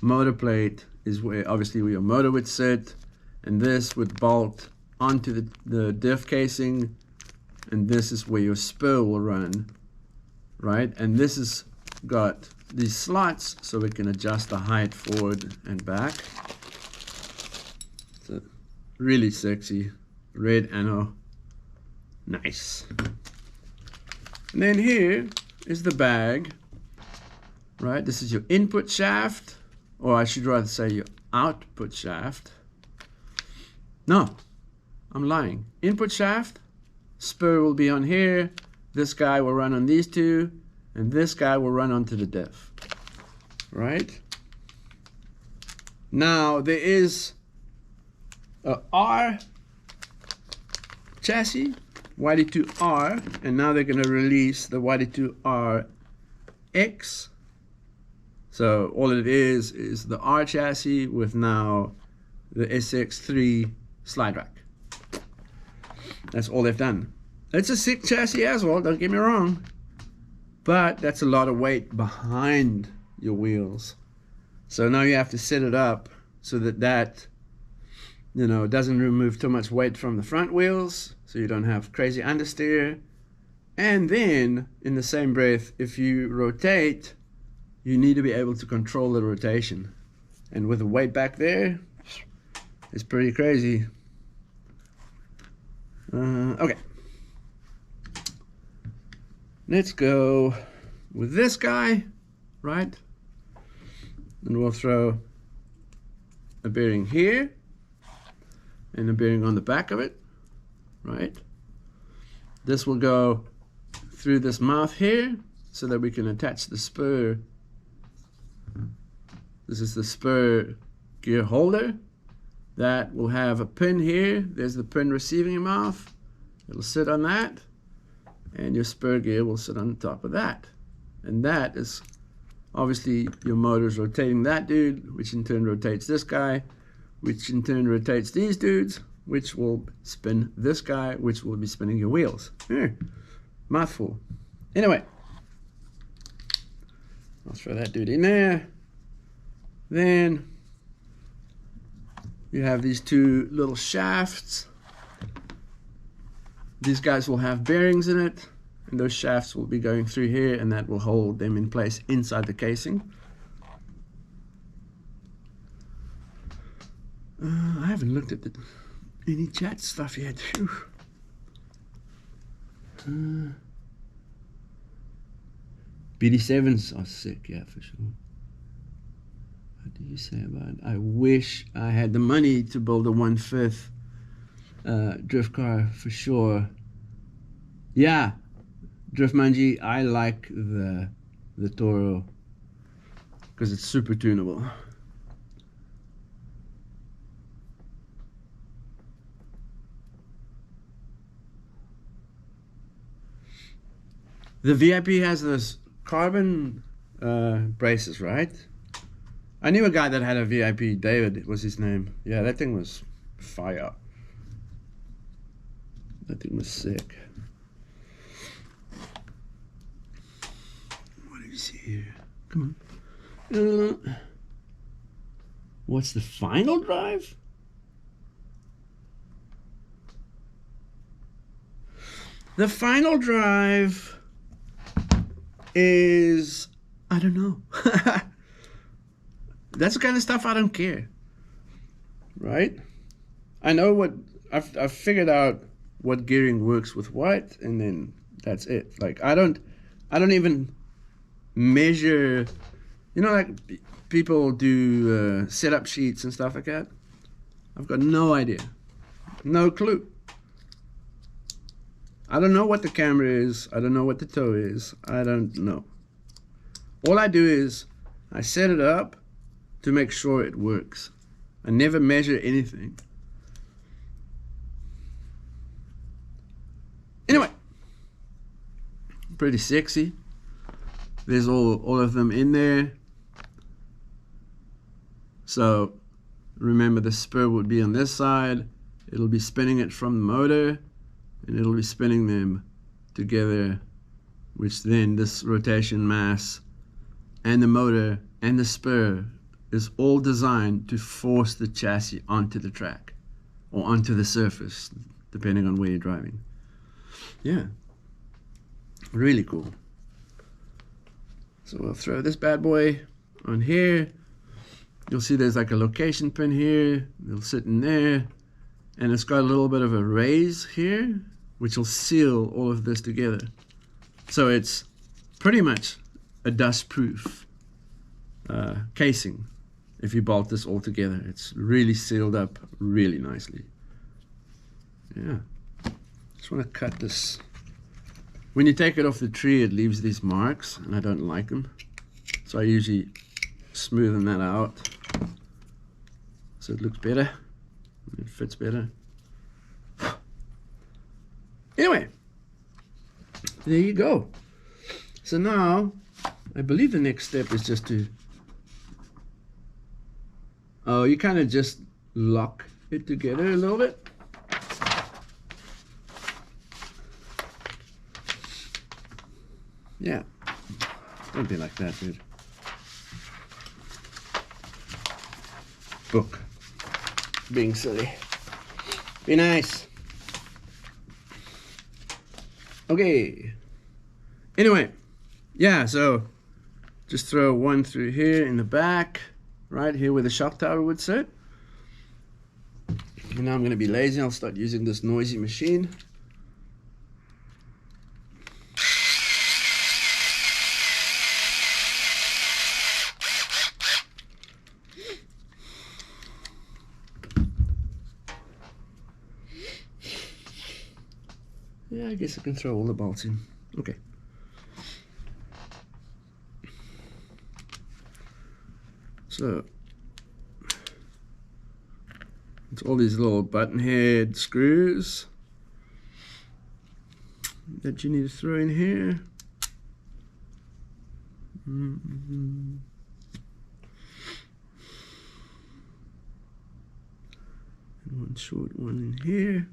motor plate is where obviously where your motor would sit, and this would bolt onto the diff casing, and this is where your spur will run, right? And this has got these slots so we can adjust the height forward and back. So really sexy red anno, nice. And then here is the bag, right? This is your input shaft, or I should rather say your output shaft. No, I'm lying. Input shaft, spur will be on here, this guy will run on these two, and this guy will run onto the diff, right? Now there is a R chassis, YD-2R, and now they're going to release the YD-2RX. So all it is the R chassis with now the SXIII slide rack. That's all they've done. It's a sick chassis as well, don't get me wrong, but that's a lot of weight behind your wheels. So now you have to set it up so that doesn't remove too much weight from the front wheels, so you don't have crazy understeer. And then in the same breath, if you rotate, you need to be able to control the rotation. And with the weight back there, it's pretty crazy. Okay. Let's go with this guy, right? And we'll throw a bearing here and a bearing on the back of it, right? This will go through this mouth here so that we can attach the spur. This is the spur gear holder. That will have a pin here. There's the pin receiving mouth. It'll sit on that, and your spur gear will sit on top of that. And that is obviously your motor's rotating that dude, which in turn rotates this guy, which in turn rotates these dudes, which will spin this guy, which will be spinning your wheels. Here, mouthful. Anyway, I'll throw that dude in there. Then you have these two little shafts. These guys will have bearings in it, And those shafts will be going through here, and that will hold them in place inside the casing. I haven't looked at any chat stuff yet. BD7s are sick, yeah, for sure. What do you say about it? I wish I had the money to build a 1/5 drift car for sure. Yeah, Drift Manji, I like the Toro because it's super tunable. The VIP has those carbon braces, right? I knew a guy that had a VIP, David was his name. Yeah, that thing was fire. That thing was sick. What do you see here? Come on. What's the final drive? The final drive is, I don't know. That's the kind of stuff I don't care, right? I know what I've figured out what gearing works with what, and then that's it. Like I don't even measure. You know, like people do setup sheets and stuff like that. I've got no idea, no clue. I don't know what the camera is. I don't know what the toe is. I don't know. All I do is I set it up to make sure it works. I never measure anything. Anyway, pretty sexy. There's all of them in there. So remember, the spur would be on this side. It'll be spinning it from the motor, and it'll be spinning them together, which then this rotation mass and the motor and the spur is all designed to force the chassis onto the track or onto the surface, depending on where you're driving. Yeah, really cool. So we'll throw this bad boy on here. You'll see there's like a location pin here. It'll sit in there, and it's got a little bit of a raise here, which will seal all of this together. So it's pretty much a dust-proof casing. If you bolt this all together, it's really sealed up really nicely. Yeah, just want to cut this. When you take it off the tree, it leaves these marks, and I don't like them. So I usually smoothen that out so it looks better, it fits better. Anyway, there you go. So now, I believe the next step is just to, you kind of just lock it together a little bit. Yeah, don't be like that, dude. Book. Being silly. Be nice. Okay. Anyway, yeah, so just throw one through here in the back, right here where the shock tower would sit. And now I'm going to be lazy. I'll start using this noisy machine. Yeah, I guess I can throw all the bolts in. Okay. So it's all these little button head screws that you need to throw in here. And one short one in here.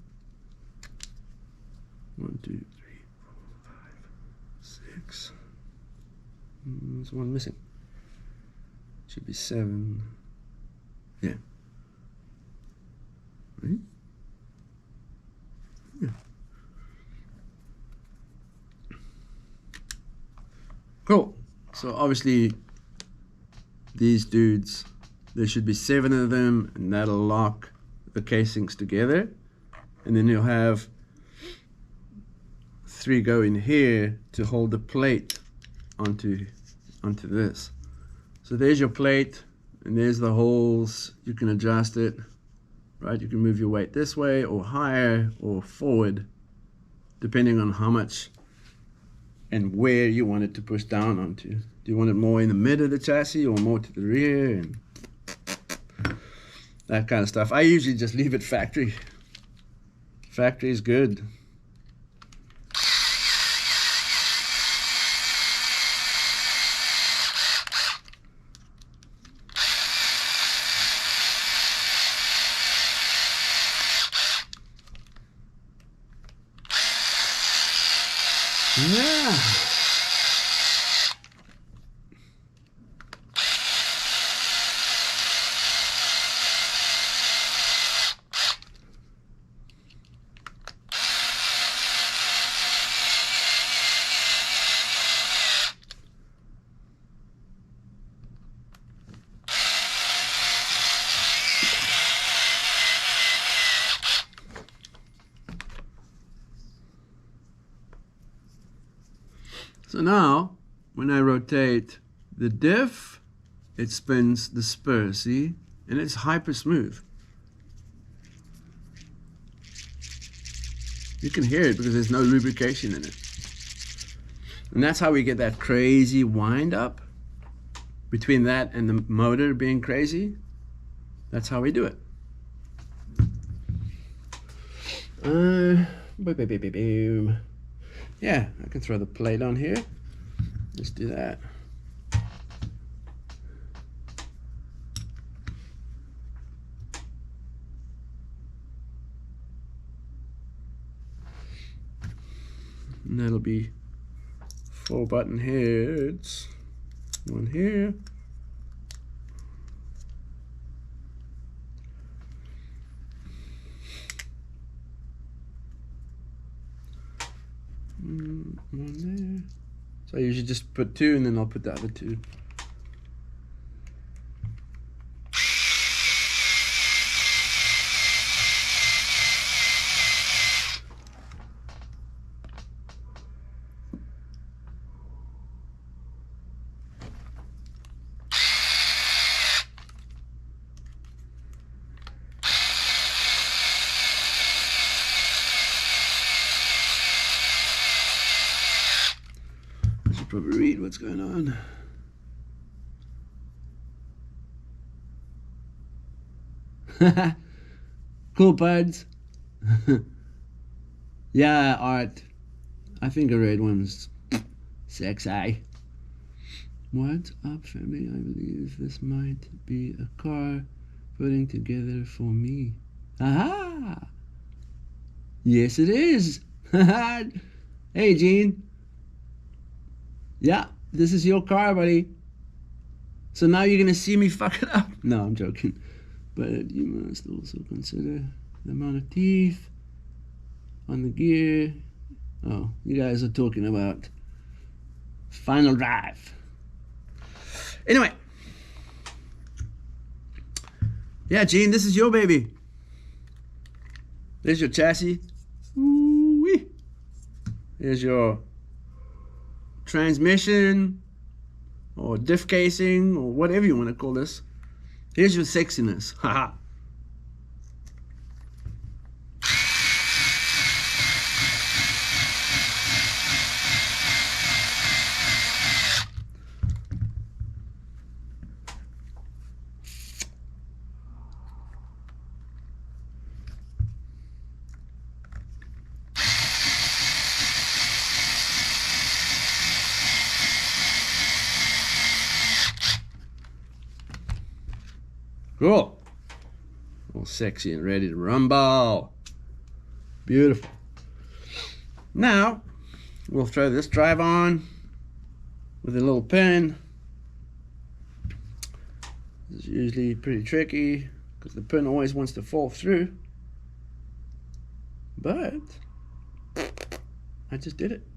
1, 2, 3, 4, 5, 6. There's one missing. Should be 7. Yeah. Right? Yeah. Cool. So obviously these dudes, there should be 7 of them, and that'll lock the casings together, and then you'll have 3 go in here to hold the plate onto this. So there's your plate, and there's the holes. You can adjust it, right? You can move your weight this way or higher or forward, depending on how much and where you want it to push down onto. Do you want it more in the mid of the chassis or more to the rear, and that kind of stuff. I usually just leave it factory. Factory is good. Yeah. So now, when I rotate the diff, it spins the spur, see? And it's hyper smooth. You can hear it because there's no lubrication in it. And that's how we get that crazy wind up. Between that and the motor being crazy, that's how we do it. Boom. Yeah, I can throw the plate on here. Let's do that. And that'll be 4 button heads. One here. One there. So I usually just put 2 and then I'll put the other 2. Probably read what's going on. Cool, buds. Yeah, Art. I think a red one's sexy. What's up, family? I believe this might be a car putting together for me. Aha! Yes, it is. Hey, Gene. Yeah, this is your car, buddy. So now you're gonna see me fuck it up. No, I'm joking. But you must also consider the amount of teeth on the gear. Oh, you guys are talking about final drive. Anyway. Yeah, Gene, this is your baby. There's your chassis. Ooh-wee. There's your transmission or diff casing or whatever you want to call this. Here's your sexiness. Haha. Cool. All sexy and ready to rumble. Beautiful. Now, we'll throw this drive on with a little pin. It's usually pretty tricky because the pin always wants to fall through. But I just did it.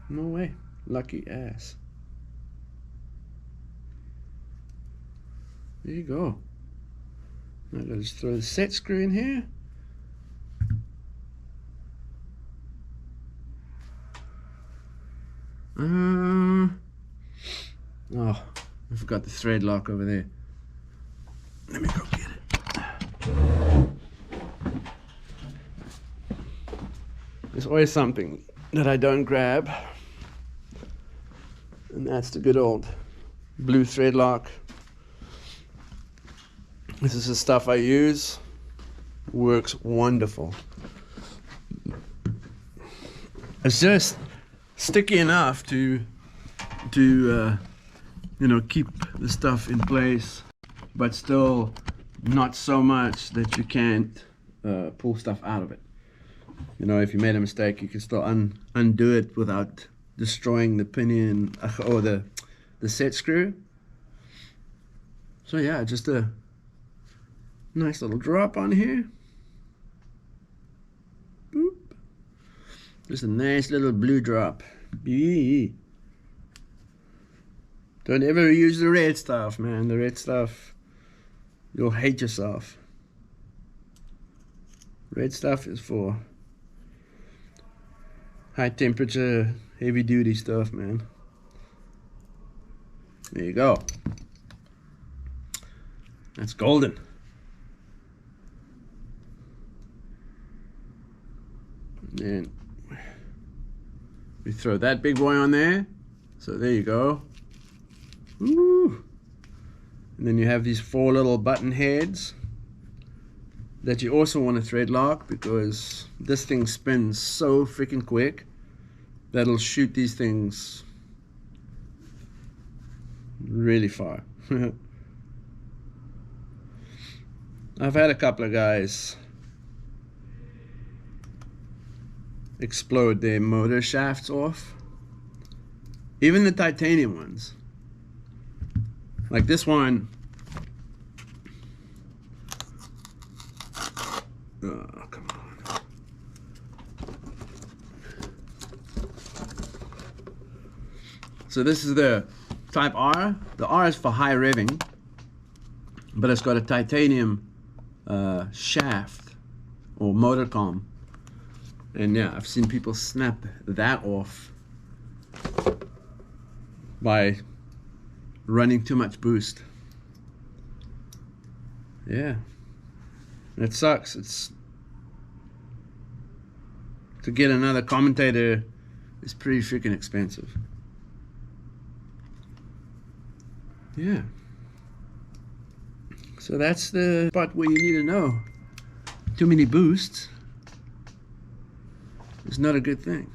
No way. Lucky ass. There you go. Now I've got to just throw the set screw in here. Oh, I forgot the thread lock over there. Let me go get it. There's always something that I don't grab, and that's the good old blue thread lock. This is the stuff I use. Works wonderful. It's just sticky enough to you know, keep the stuff in place, but still not so much that you can't pull stuff out of it. You know, if you made a mistake, you can still undo it without destroying the pinion or the set screw. So yeah, just a nice little drop on here. Boop. Just a nice little blue drop. Eee. Don't ever use the red stuff, man. The red stuff, you'll hate yourself. Red stuff is for high temperature, heavy duty stuff, man. There you go. That's golden. And then we throw that big boy on there. So there you go. Woo. And then you have these 4 little button heads that you also want to thread lock, because this thing spins so freaking quick that it'll shoot these things really far. I've had a couple of guys explode their motor shafts off, even the titanium ones. Like this one, oh, come on. So this is the Type R. The R is for high revving, but it's got a titanium shaft or motor comm. And yeah, I've seen people snap that off by running too much boost. Yeah, it sucks. It's to get another commutator is pretty freaking expensive. Yeah, so that's the part where you need to know. Too many boosts is not a good thing.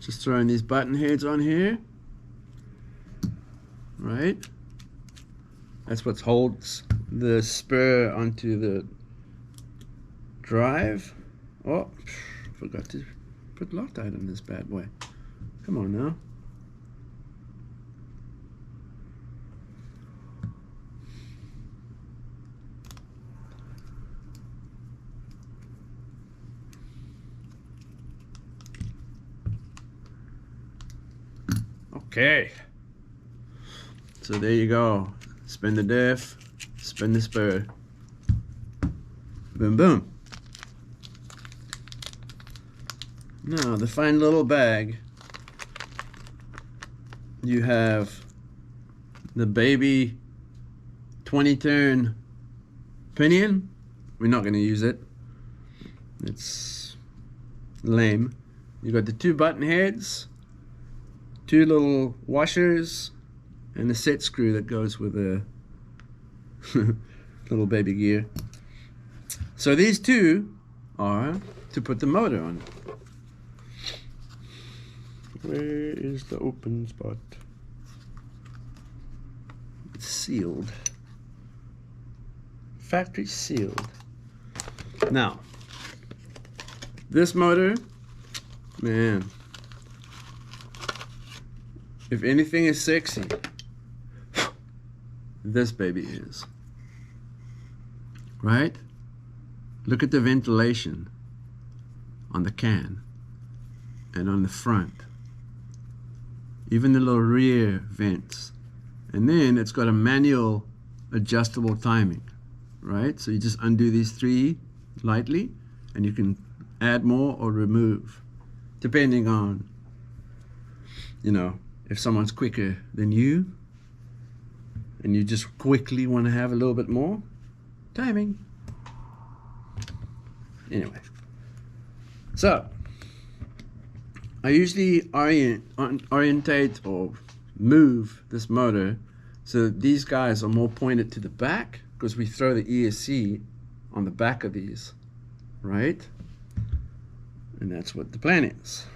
Just throwing these button heads on here, right? That's what holds the spur onto the drive. Oh, forgot to put Loctite on this bad boy. Come on now. Okay, so there you go. Spin the diff, spin the spur. Boom, boom. Now, the fine little bag, you have the baby 20-turn pinion. We're not going to use it. It's lame. You got the 2 button heads, 2 little washers, and a set screw that goes with the little baby gear. So these 2 are to put the motor on. Where is the open spot? It's sealed. Factory sealed. Now, this motor, man, if anything is sexy, this baby is. Right? Look at the ventilation on the can and on the front. Even the little rear vents. And then it's got a manual adjustable timing, right? So you just undo these three lightly and you can add more or remove depending on, you know, if someone's quicker than you and you just quickly want to have a little bit more timing. Anyway, so I usually orientate or move this motor so that these guys are more pointed to the back, because we throw the ESC on the back of these, right? And that's what the plan is.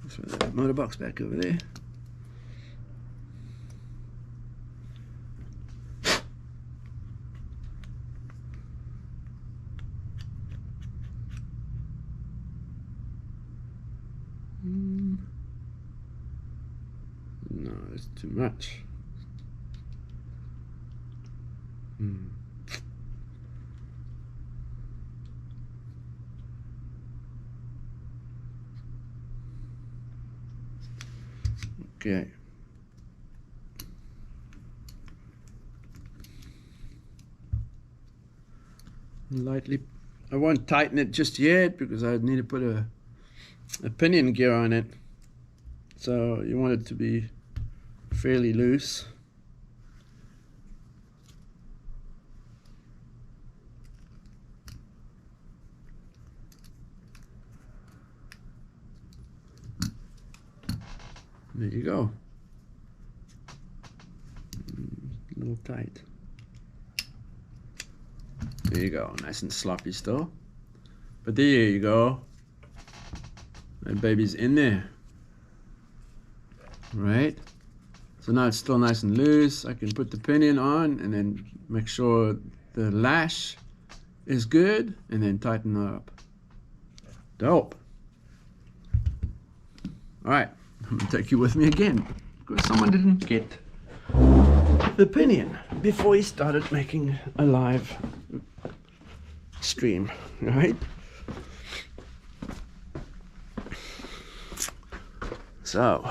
Let's throw that motor box back over there. No, it's too much. Okay. Lightly, I won't tighten it just yet because I need to put a pinion gear on it. So you want it to be fairly loose. There you go. A little tight. There you go. Nice and sloppy still. But there you go. That baby's in there. Right? So now it's still nice and loose. I can put the pinion on and then make sure the lash is good and then tighten it up. Dope. Alright, I'm gonna take you with me again because someone didn't get the pinion before he started making a live stream, right? So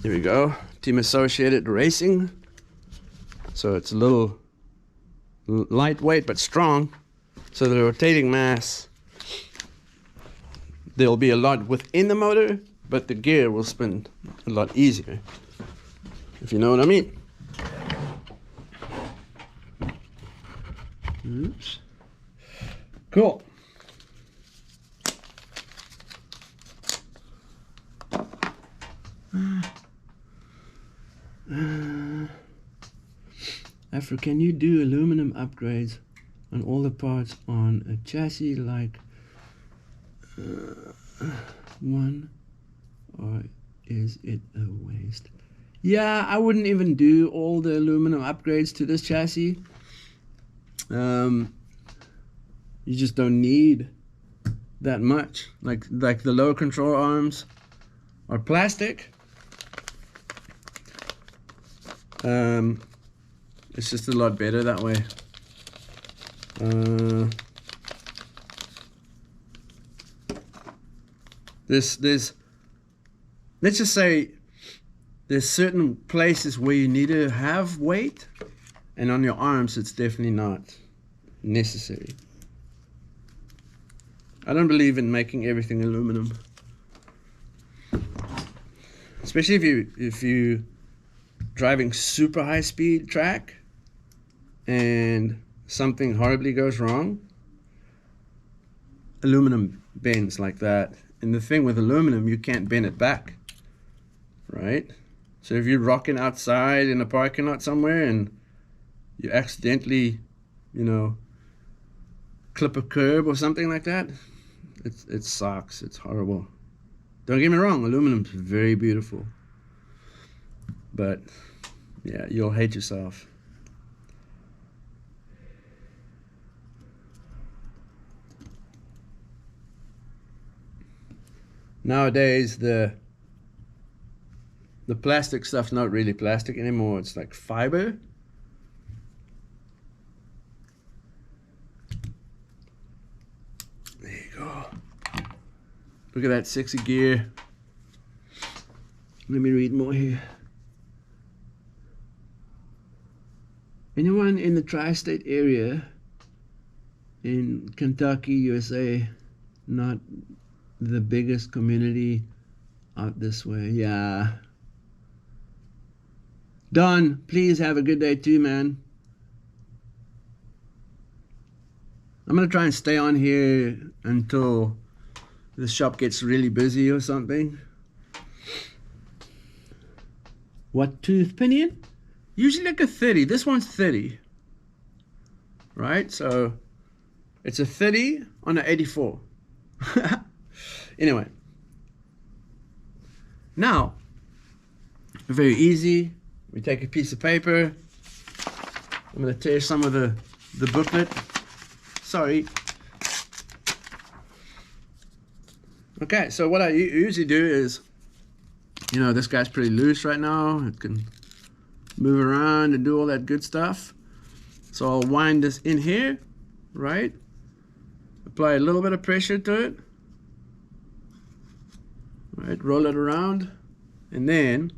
here we go, Team Associated Racing. So it's a little lightweight but strong. So the rotating mass, there'll be a lot within the motor, but the gear will spin a lot easier, if you know what I mean. Oops. Cool. Afra, can you do aluminum upgrades on all the parts on a chassis like one, or is it a waste? Yeah, I wouldn't even do all the aluminum upgrades to this chassis. You just don't need that much. Like the lower control arms are plastic. It's just a lot better that way. There's let's just say there's certain places where you need to have weight, and on your arms it's definitely not necessary. I don't believe in making everything aluminum, especially if you driving super high speed track and something horribly goes wrong. Aluminum bends like that, and the thing with aluminum, you can't bend it back, right? So if you're rocking outside in a parking lot somewhere and you accidentally, you know, clip a curb or something like that, it sucks. It's horrible. Don't get me wrong, aluminum's very beautiful, but yeah, you'll hate yourself. Nowadays, the plastic stuff's not really plastic anymore. It's like fiber. There you go. Look at that sexy gear. Let me read more here. Anyone in the tri-state area in Kentucky, USA, not the biggest community out this way. Yeah. Don, please have a good day too, man. I'm going to try and stay on here until the shop gets really busy or something. What tooth pinion? Usually like a 30. This one's 30. Right? So it's a 30 on an 84. Anyway. Now, very easy. We take a piece of paper. I'm going to tear some of the booklet. Sorry. Okay, so what I usually do is, you know, this guy's pretty loose right now. It can move around and do all that good stuff. So I'll wind this in here, right? Apply a little bit of pressure to it. Right, roll it around, and then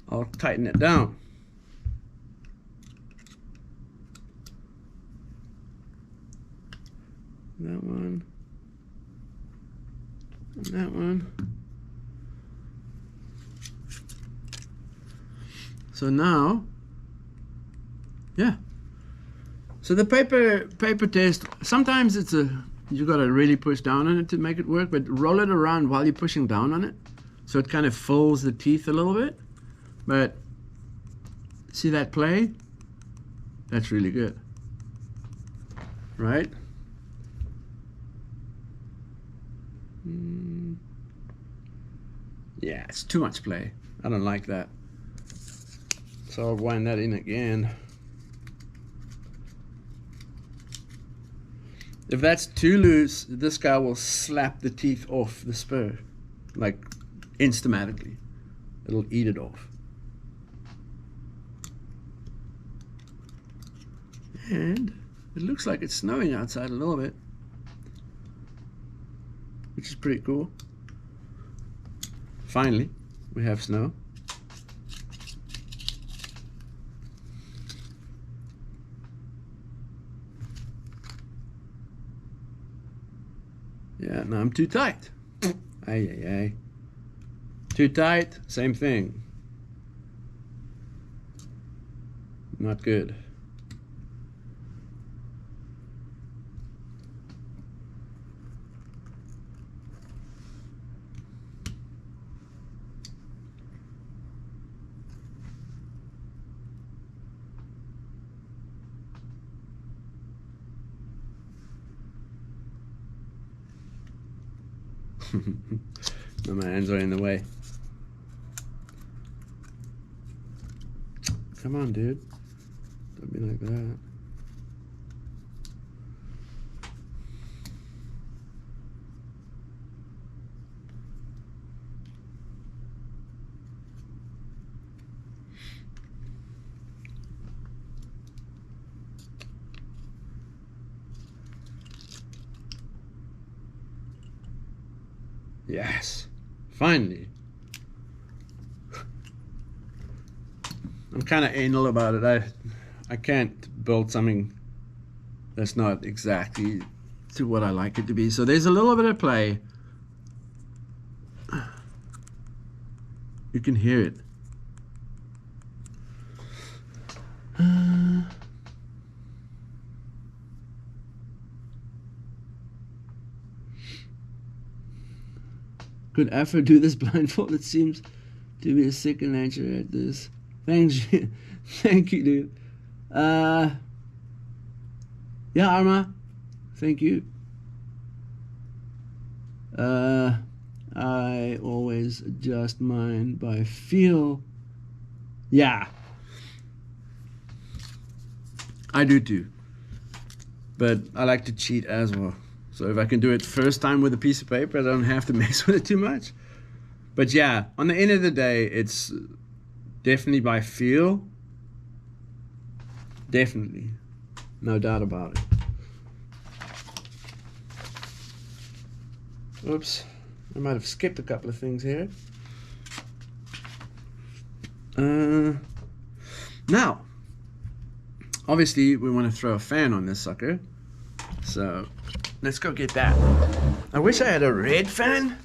I'll tighten it down. That one. And that one. So now, yeah. So the paper test, sometimes it's you gotta really push down on it to make it work, but roll it around while you're pushing down on it. So it kind of fills the teeth a little bit. But see that play? That's really good. Right? Yeah, it's too much play. I don't like that. So I'll wind that in again. If that's too loose, this guy will slap the teeth off the spur, like instantly. It'll eat it off. And it looks like it's snowing outside a little bit, which is pretty cool. Finally, we have snow. Yeah, now I'm too tight. Ay, ay, ay. Too tight, same thing. Not good. No, my hands are in the way. Come on, dude. Don't be like that. Yes, finally. I'm kind of anal about it. I can't build something that's not exactly to what I like it to be. So there's a little bit of play. You can hear it. Could Afro do this blindfold? It seems to be a second nature at this. Thanks, thank you, dude. Yeah, Arma, thank you. I always adjust mine by feel. Yeah, I do too. But I like to cheat as well. So if I can do it first time with a piece of paper, I don't have to mess with it too much. But yeah, on the end of the day, it's definitely by feel. Definitely. No doubt about it. Oops. I might have skipped a couple of things here. Now, obviously we want to throw a fan on this sucker. So let's go get that. I wish I had a red fan,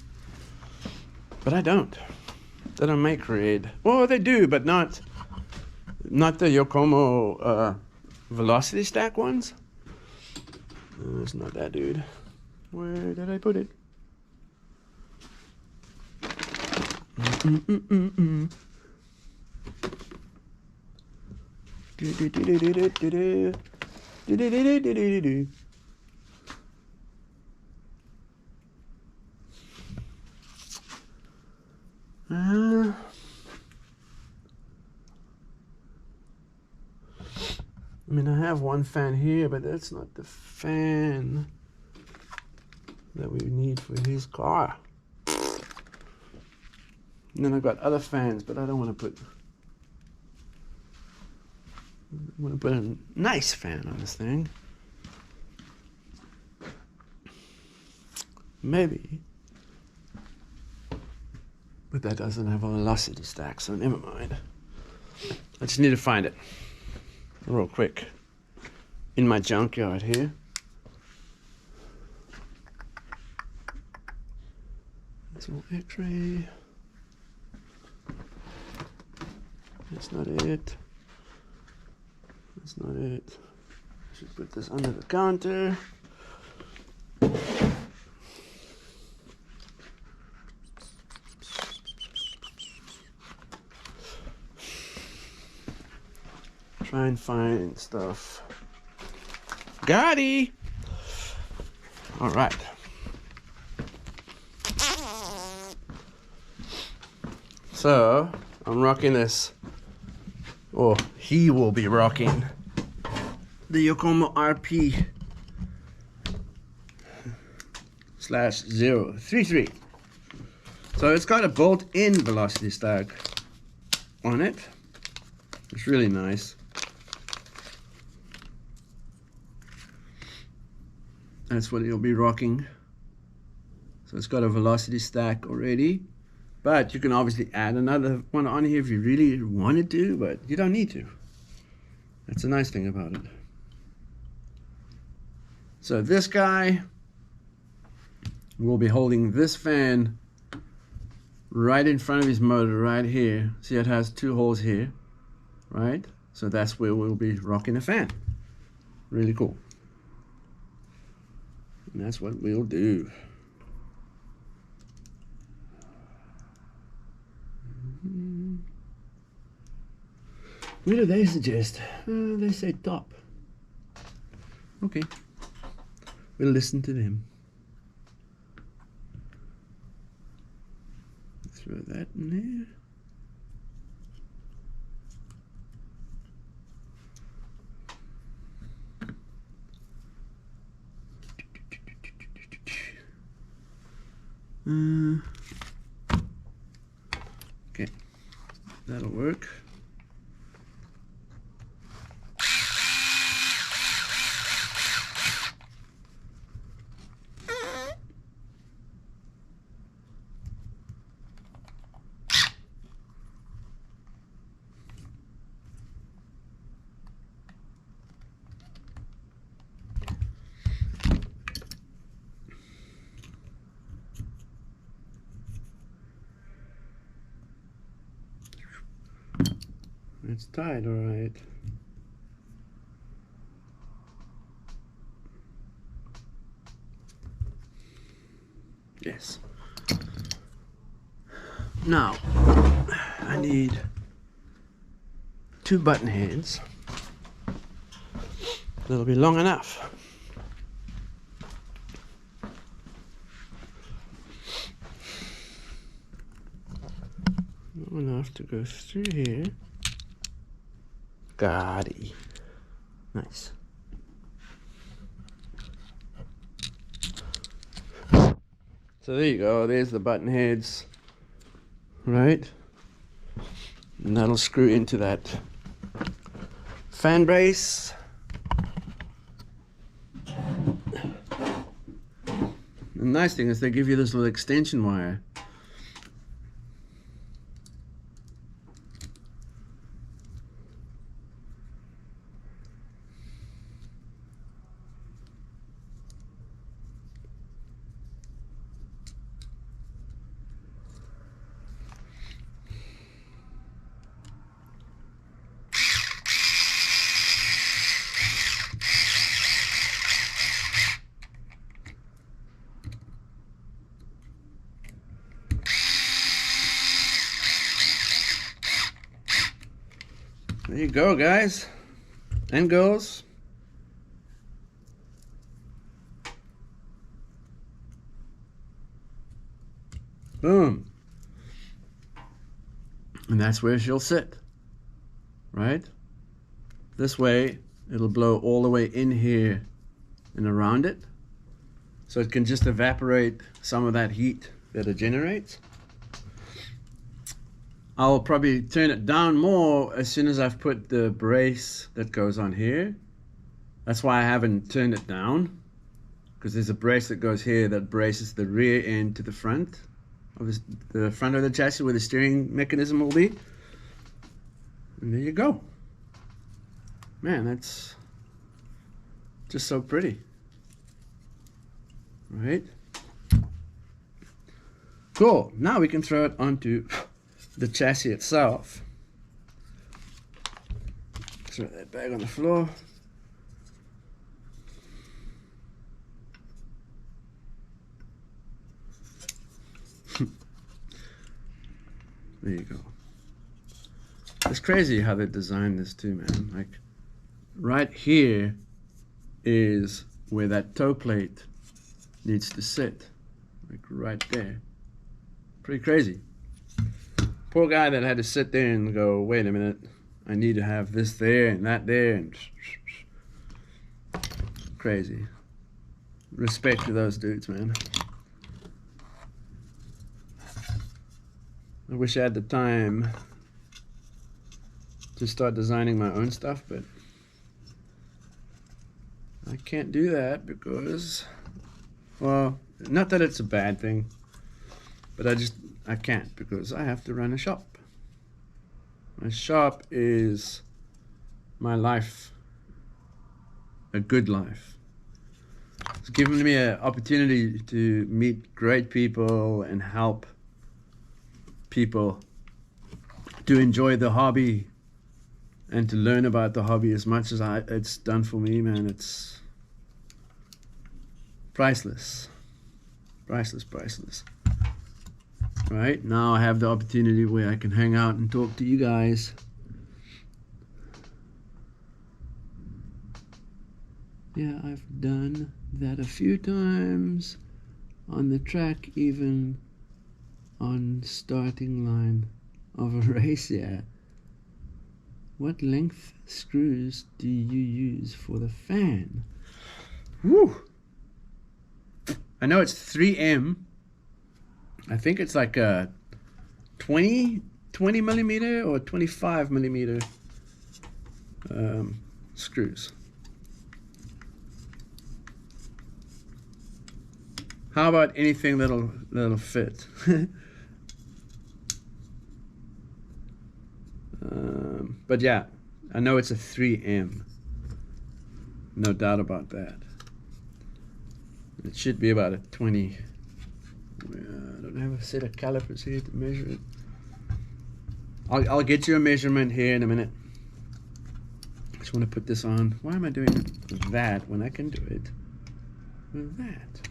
but I don't. They don't make red. Well, they do, but not the Yokomo Velocity Stack ones. It's not that, dude. Where did I put it? I mean, I have one fan here, but that's not the fan that we need for his car. And then I've got other fans, but I don't want to put... I want to put a nice fan on this thing. Maybe. But that doesn't have a velocity stack, so never mind. I just need to find it real quick in my junkyard here. That's all X-ray. That's not it. That's not it. I should put this under the counter. Try and find stuff. Gotti! All right. So, I'm rocking this. Or he will be rocking the Yokomo RP /033. So it's got a bolt-in velocity stack on it. It's really nice. That's what you'll be rocking. So it's got a velocity stack already, but you can obviously add another one on here if you really wanted to, but you don't need to. That's a nice thing about it. So this guy will be holding this fan right in front of his motor right here. See, it has two holes here, right? So that's where we'll be rocking a fan. Really cool. And that's what we'll do. What do they suggest? They say top. Okay. We'll listen to them. Throw that in there. Okay, that'll work. It's tied, all right. Yes. Now, I need 2 button heads. That'll be long enough. Long enough to go through here. Gotti. Nice. So there you go, there's the button heads, right? And that'll screw into that fan brace. The nice thing is they give you this little extension wire. There you go, guys and girls. Boom. And that's where she'll sit, right? This way, it'll blow all the way in here and around it. So it can just evaporate some of that heat that it generates. I'll probably turn it down more as soon as I've put the brace that goes on here. That's why I haven't turned it down, because there's a brace that goes here that braces the rear end to the front of the front of the chassis where the steering mechanism will be. And there you go. Man, that's just so pretty, right? Cool. Now we can throw it onto the chassis itself. Throw that bag on the floor. There you go. It's crazy how they designed this too, man. Like, right here is where that toe plate needs to sit. Like right there. Pretty crazy. Poor guy that had to sit there and go, wait a minute, I need to have this there and that there, and crazy. Respect to those dudes, man. I wish I had the time to start designing my own stuff, but I can't do that because, well, not that it's a bad thing, but I can't because I have to run a shop. My shop is my life, a good life. It's given me an opportunity to meet great people and help people to enjoy the hobby and to learn about the hobby as much as it's done for me, man. It's priceless. Priceless, priceless. Right, now I have the opportunity where I can hang out and talk to you guys. Yeah, I've done that a few times on the track, even on starting line of a race. Yeah. What length screws do you use for the fan? Woo! I know it's 3M. I think it's like a 20 millimeter or 25 millimeter screws. How about anything that'll fit? But yeah, I know it's a 3M. No doubt about that. It should be about a 20. I don't have a set of calipers here to measure it. I'll get you a measurement here in a minute. I just want to put this on. Why am I doing it with that when I can do it with that?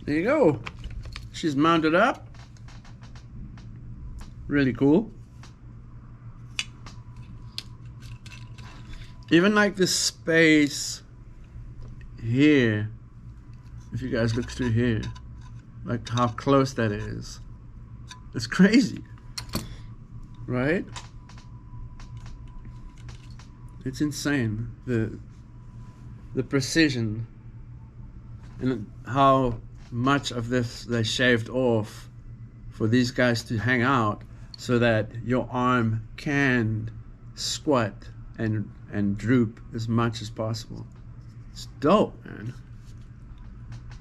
There you go. She's mounted up. Really cool. Even like the space here, if you guys look through here, like how close that is. It's crazy, right? It's insane, the precision and how much of this they shaved off for these guys to hang out so that your arm can squat and droop as much as possible. It's dope, man.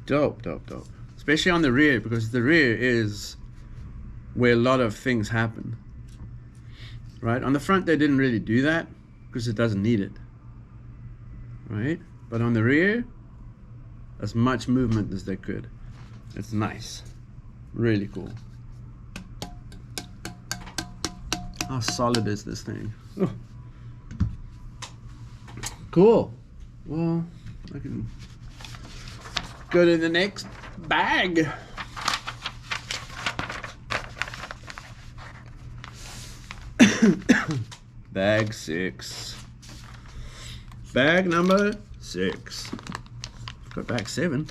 Dope, dope, dope. Especially on the rear, because the rear is where a lot of things happen. Right? On the front they didn't really do that because it doesn't need it. Right? But on the rear, as much movement as they could. It's nice. Really cool. How solid is this thing? Oh. Cool. Well, I can go to the next bag. Bag 6. Bag number 6. Got bag 7.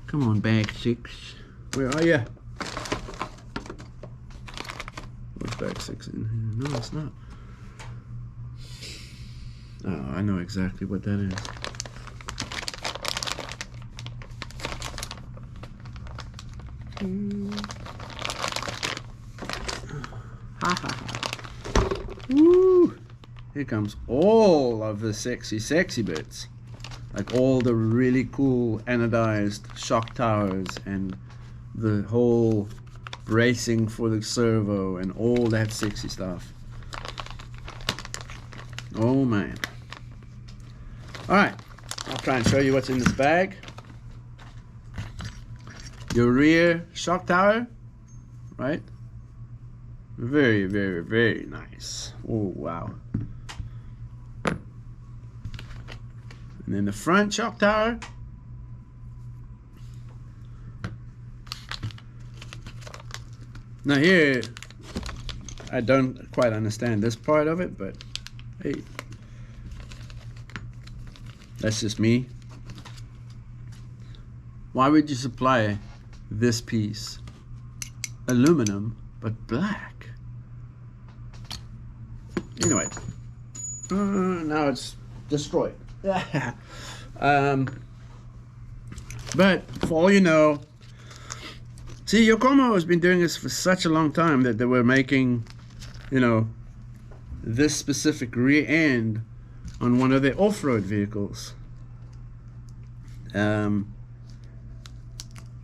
Come on, bag 6. Where are you? What's bag 6 in here? No, it's not. Oh, I know exactly what that is. Ha ha ha. Woo! Here comes all of the sexy bits. Like all the really cool anodized shock towers and the whole bracing for the servo and all that sexy stuff. Oh man. Alright, I'll try and show you what's in this bag. Your rear shock tower, right? Very, very, very nice. Oh, wow. And then the front shock tower. Now here, I don't quite understand this part of it, but hey, that's just me. Why would you supply this piece aluminum but black? Anyway, now it's destroyed. But for all you know, see, Yokomo has been doing this for such a long time that they were making, you know, this specific rear end on one of their off-road vehicles.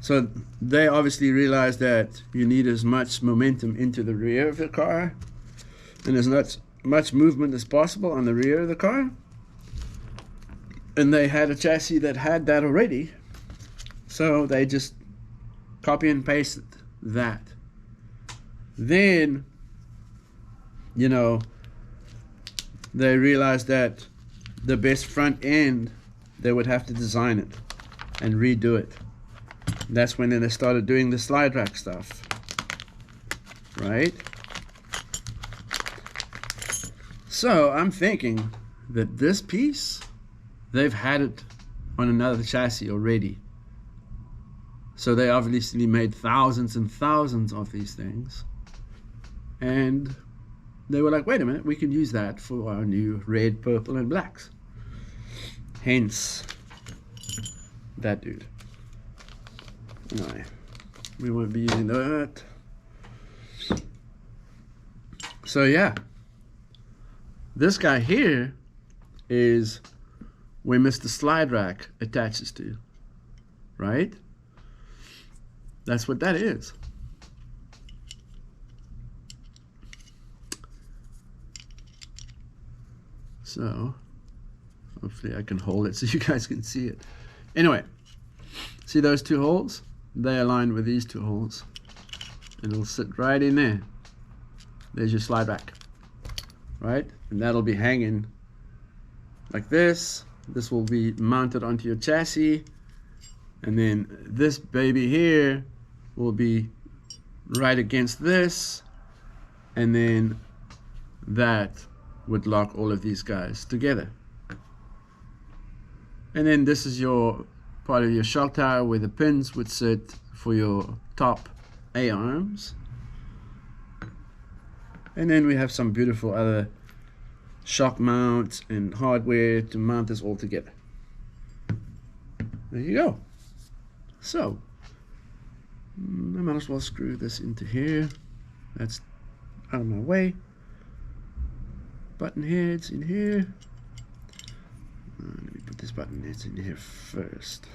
So they obviously realized that you need as much momentum into the rear of the car and as much movement as possible on the rear of the car. And they had a chassis that had that already, so they just copy and pasted that. Then, you know, they realized that the best front end, they would have to design it and redo it. That's when they started doing the slide rack stuff, right? So I'm thinking that this piece, they've had it on another chassis already. So they obviously made thousands and thousands of these things. And they were like, wait a minute, we can use that for our new red, purple, and blacks. Hence, that dude. Anyway, we won't be using that. So yeah, this guy here is where Mr. Slide Rack attaches to, right? That's what that is. So hopefully I can hold it so you guys can see it. Anyway, see those two holes? They align with these two holes. And it'll sit right in there. There's your slide rack, right? And that'll be hanging like this. This will be mounted onto your chassis. and then this baby here will be right against this, and then that would lock all of these guys together. And then this is your part of your shock tower where the pins would sit for your top A-arms. And then we have some beautiful other shock mounts and hardware to mount this all together. There you go. So I might as well screw this into here. That's out of my way. Button heads in here. Let me put this button heads in here first.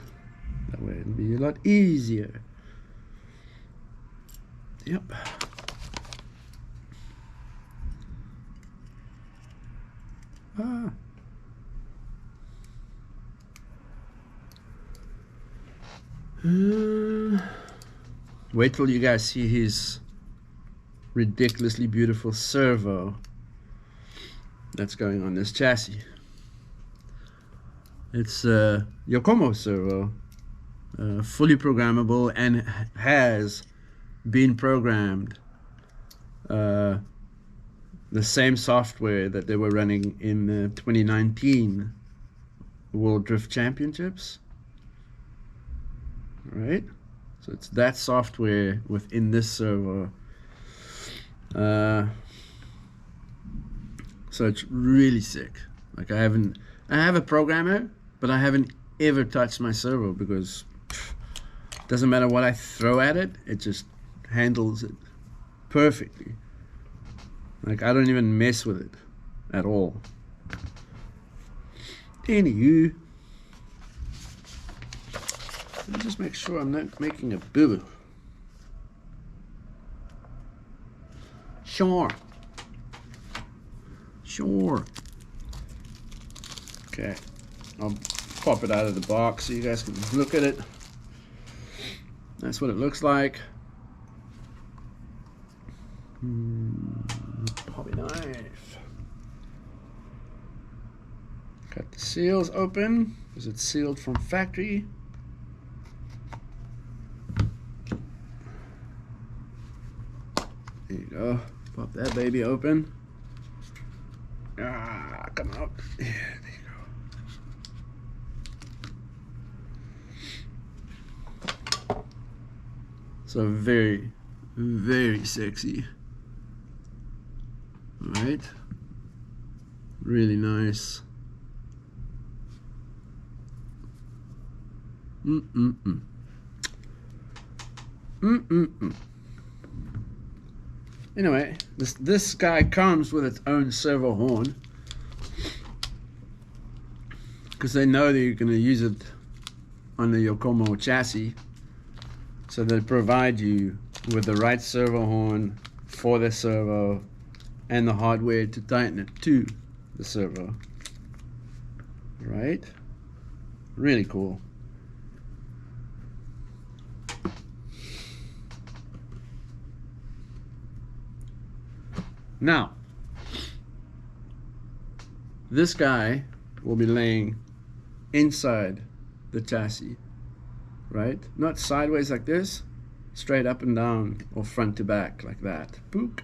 That way it'll be a lot easier. Yep. Wait till you guys see his ridiculously beautiful servo that's going on this chassis. It's a Yokomo servo, fully programmable, and has been programmed the same software that they were running in the 2019 World Drift Championships. Right? So it's that software within this servo. So it's really sick. Like I have a programmer, but I haven't ever touched my servo because it doesn't matter what I throw at it, it just handles it perfectly. Like I don't even mess with it at all. Anywho, let me just make sure I'm not making a boo-boo. Sure. Okay, I'll pop it out of the box so you guys can look at it. That's what it looks like. Hobby knife. Cut the seals open because it's sealed from factory. There you go. Pop that baby open. Ah, come out. Yeah, there you go. So very, very sexy. All right. Really nice. Anyway, this guy comes with its own servo horn because they know that you're going to use it on the Yokomo chassis, so they provide you with the right servo horn for the servo and the hardware to tighten it to the servo. Right? Really cool. Now, this guy will be laying inside the chassis, right? Not sideways like this, straight up and down or front to back like that. Boop.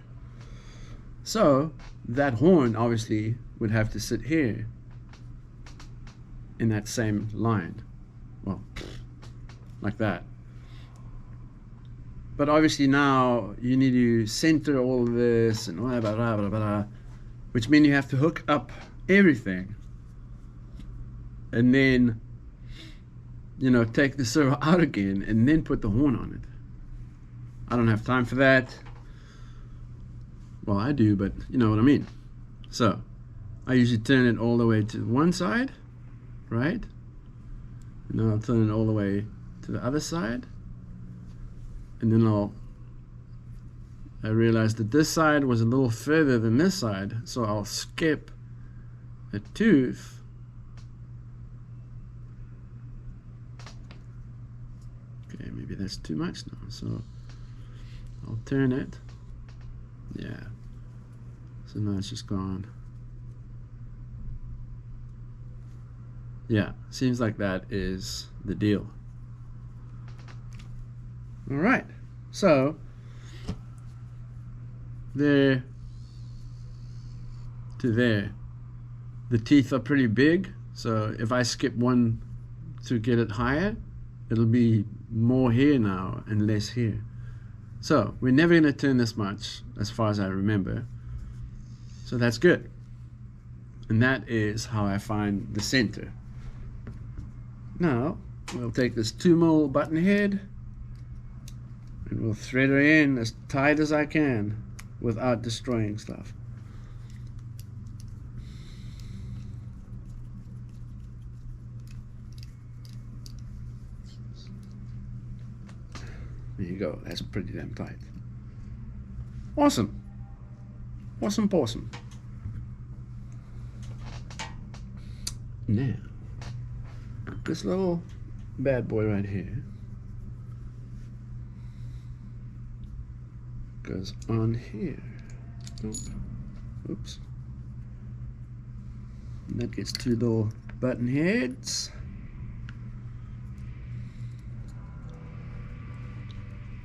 So that horn obviously would have to sit here in that same line. Well, like that. But obviously now you need to center all of this and blah, blah, blah, blah, blah, which means you have to hook up everything and then, you know, take the servo out again and then put the horn on it. I don't have time for that. Well, I do, but you know what I mean. So I usually turn it all the way to one side, right? And then I'll turn it all the way to the other side. And then I realized that this side was a little further than this side, so I'll skip a tooth. Okay, maybe that's too much now, so I'll turn it. Yeah, so now it's just gone. Yeah, seems like that is the deal. All right, so there to there, the teeth are pretty big, so if I skip one to get it higher, it'll be more here now and less here. So we're never going to turn this much as far as I remember, so that's good. And that is how I find the center. Now we'll take this 2mm button head and we'll thread her in as tight as I can without destroying stuff. There you go, that's pretty damn tight. Awesome. Awesome, awesome. Now, this little bad boy right here goes on here. Oh, oops. And that gets 2 little button heads.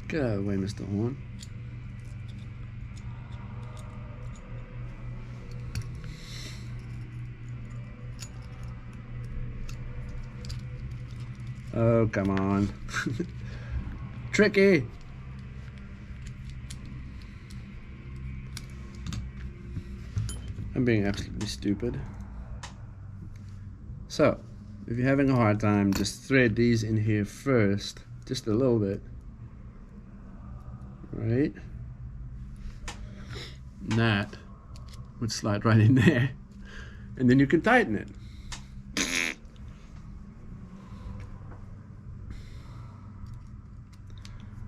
Get out of the way, Mr. Horn. Oh, come on. Tricky. I'm being absolutely stupid. So, if you're having a hard time, just thread these in here first, just a little bit. Right? And that would slide right in there. And then you can tighten it.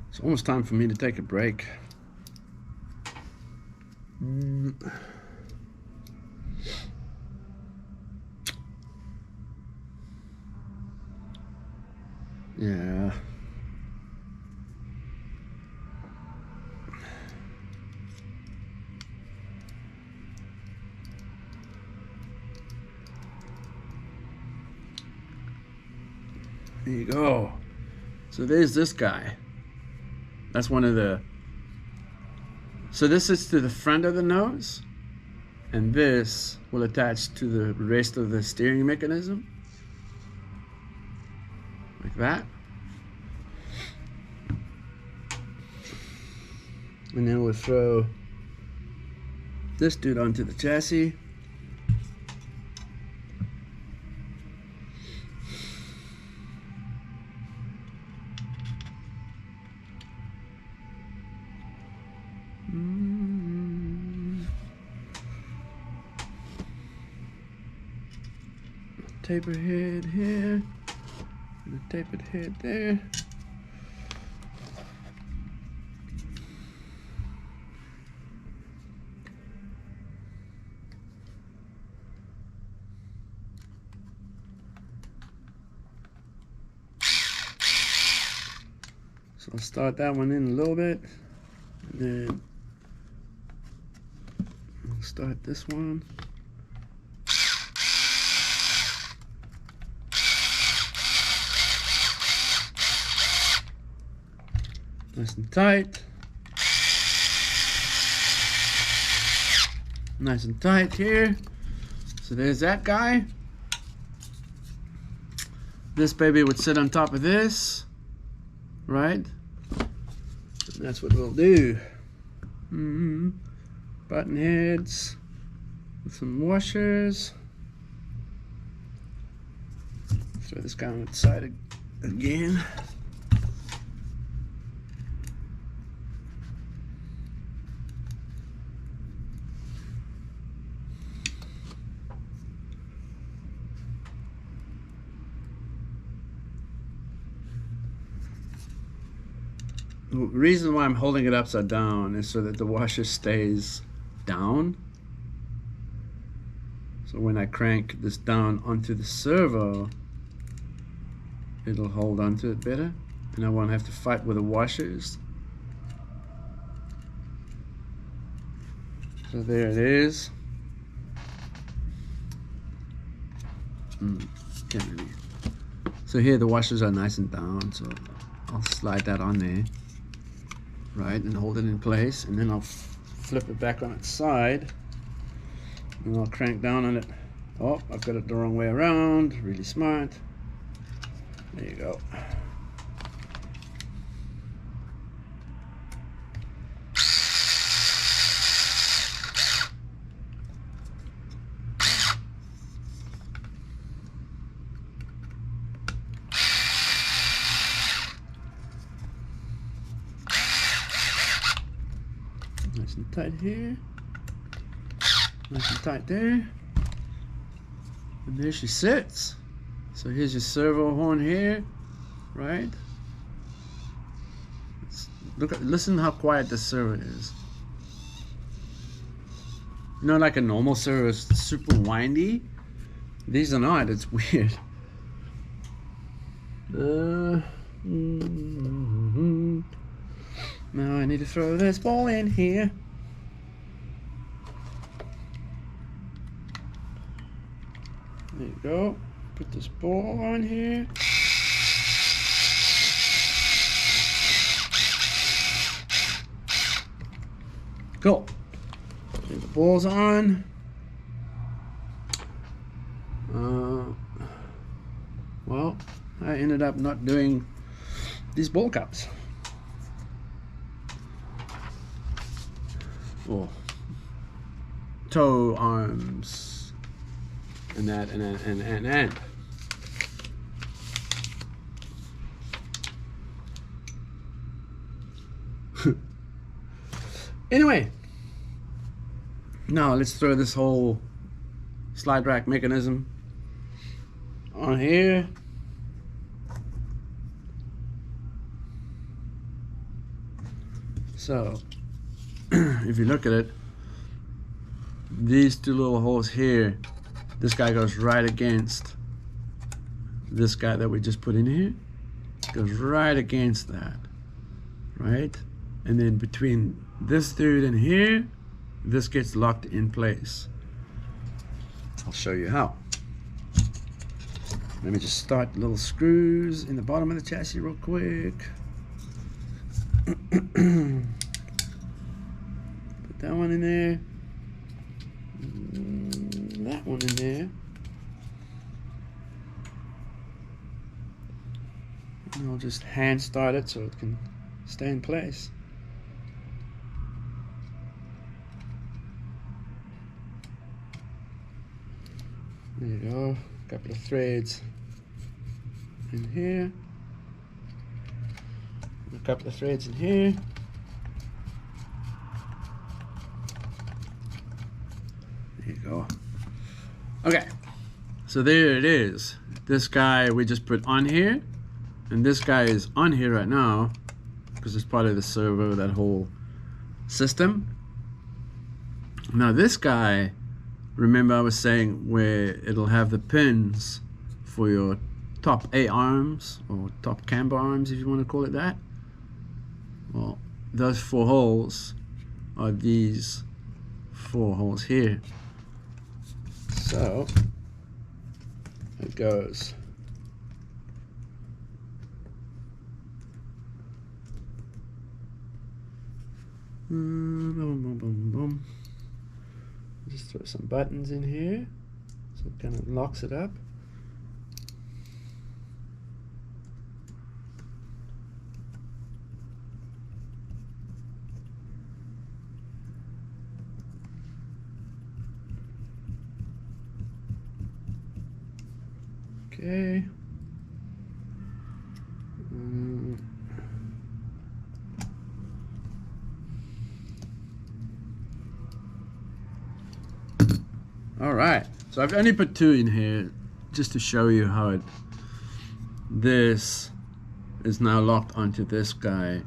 It's almost time for me to take a break. Yeah. There you go. So there's this guy. That's one of the... So this is to the front of the nose, and this will attach to the rest of the steering mechanism. Like that. And then we'll throw this dude onto the chassis. Taper head here, and a tapered head there. So I'll start that one in a little bit, and then I'll start this one. Nice and tight. Nice and tight here. So there's that guy. This baby would sit on top of this, right? And that's what we'll do. Button heads with some washers. Throw this guy on the side again. The reason why I'm holding it upside down is so that the washer stays down. So when I crank this down onto the servo, it'll hold onto it better, and I won't have to fight with the washers. So there it is. So here the washers are nice and down, so I'll slide that on there. right, and hold it in place, and then I'll flip it back on its side, and I'll crank down on it. Oh, I've got it the wrong way around. Really smart. There you go. Nice and tight here. Nice and tight there. And there she sits. So here's your servo horn here, right? Listen how quiet the servo is. You know, like a normal servo is super windy. These are not. It's weird. Now I need to throw this ball in here. There you go. Put this ball on here. Cool. And the ball's on. Well, I ended up not doing these ball cups. Or toe arms and that and. Anyway, now let's throw this whole slide rack mechanism on here. So if you look at it, these two little holes here, this guy goes right against this guy that we just put in here. Goes right against that, right? And then between this dude and here, this gets locked in place. I'll show you how. Let me just start little screws in the bottom of the chassis real quick. Put that one in there. That one in there. And I'll just hand start it so it can stay in place. There you go. A couple of threads in here. A couple of threads in here. There you go. Okay, so there it is. This guy we just put on here, and this guy is on here right now because it's part of the servo, that whole system. Now this guy, remember I was saying where it'll have the pins for your top A arms or top camber arms, if you want to call it that. Well, those 4 holes are these 4 holes here. So it goes boom, boom, boom, boom. Just throw some buttons in here so it kind of locks it up. Okay. All right, so I've only put 2 in here just to show you how this is now locked onto this guy,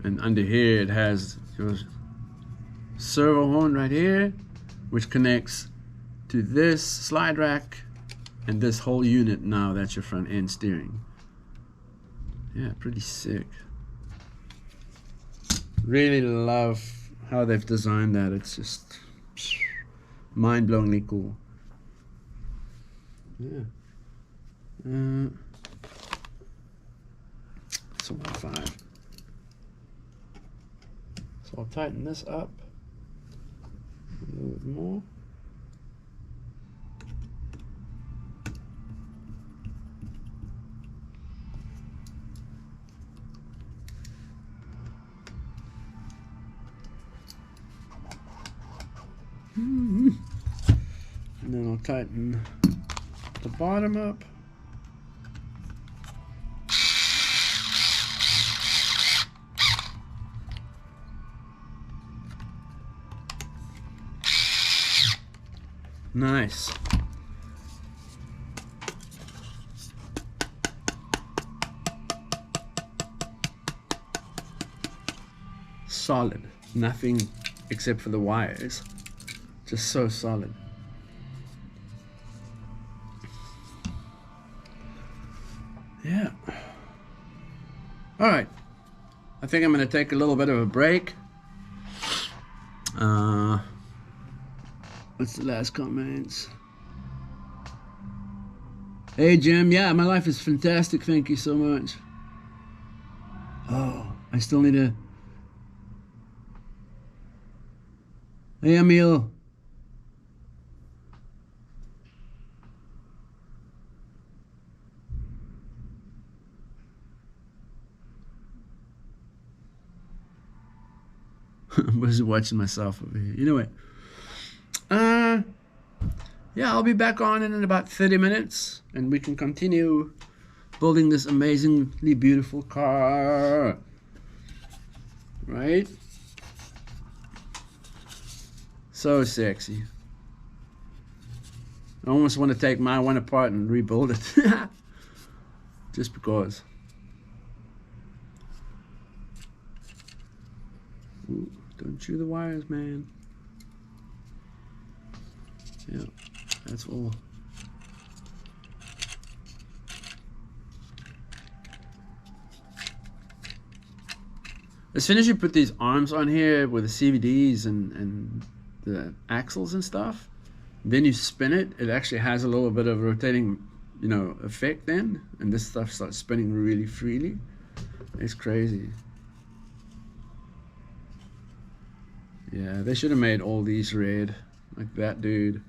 and under here it has your servo horn right here, which connects to this slide rack and this whole unit. Now that's your front end steering. Yeah, pretty sick. Really love how they've designed that. It's just mind-blowingly cool. Yeah. It's a 1.5. So I'll tighten this up a little bit more. And then I'll tighten the bottom up. Nice. Solid. Nothing except for the wires. Just so solid. Yeah. All right. I think I'm going to take a little bit of a break. What's the last comments? Hey, Jim. Yeah, my life is fantastic. Thank you so much. Oh, I still need to... Hey, Emil. I'm busy watching myself over here. You know what? Yeah, I'll be back on in about 30 minutes, and we can continue building this amazingly beautiful car. Right? So sexy. I almost want to take my one apart and rebuild it. Just because. Ooh, don't chew the wires, man. Yeah, that's all. As soon as you put these arms on here with the CVDs and the axles and stuff, then you spin it, it actually has a little bit of rotating, you know, effect then, and this stuff starts spinning really freely. It's crazy. Yeah, they should have made all these red, like that dude,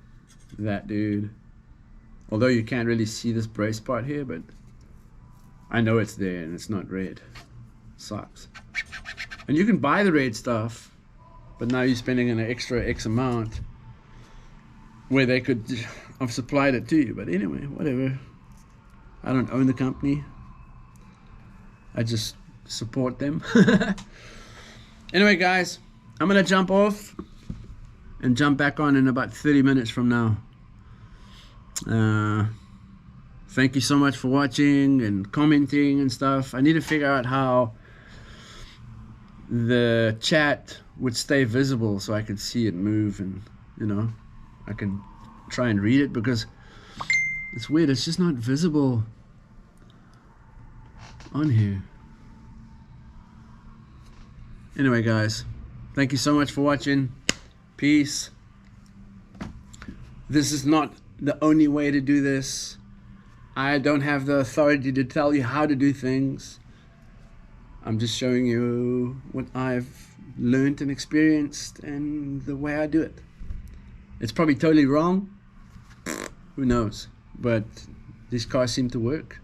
that dude. Although you can't really see this brace part here, but I know it's there and it's not red. Sucks. And you can buy the red stuff, but now you're spending an extra X amount where they could have supplied it to you. But anyway, whatever. I don't own the company. I just support them. Anyway, guys, I'm gonna jump off and jump back on in about 30 minutes from now. Thank you so much for watching and commenting and stuff. I need to figure out how the chat would stay visible so I could see it move, and you know, I can try and read it, because it's weird, it's just not visible on here. Anyway, guys, thank you so much for watching. Peace. This is not the only way to do this. I don't have the authority to tell you how to do things. I'm just showing you what I've learned and experienced and the way I do it. It's probably totally wrong. Who knows? But these cars seem to work.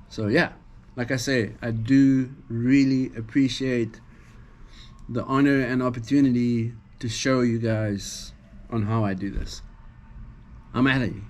So yeah, like I say, I do really appreciate the honor and opportunity to show you guys on how I do this. I'm out of here.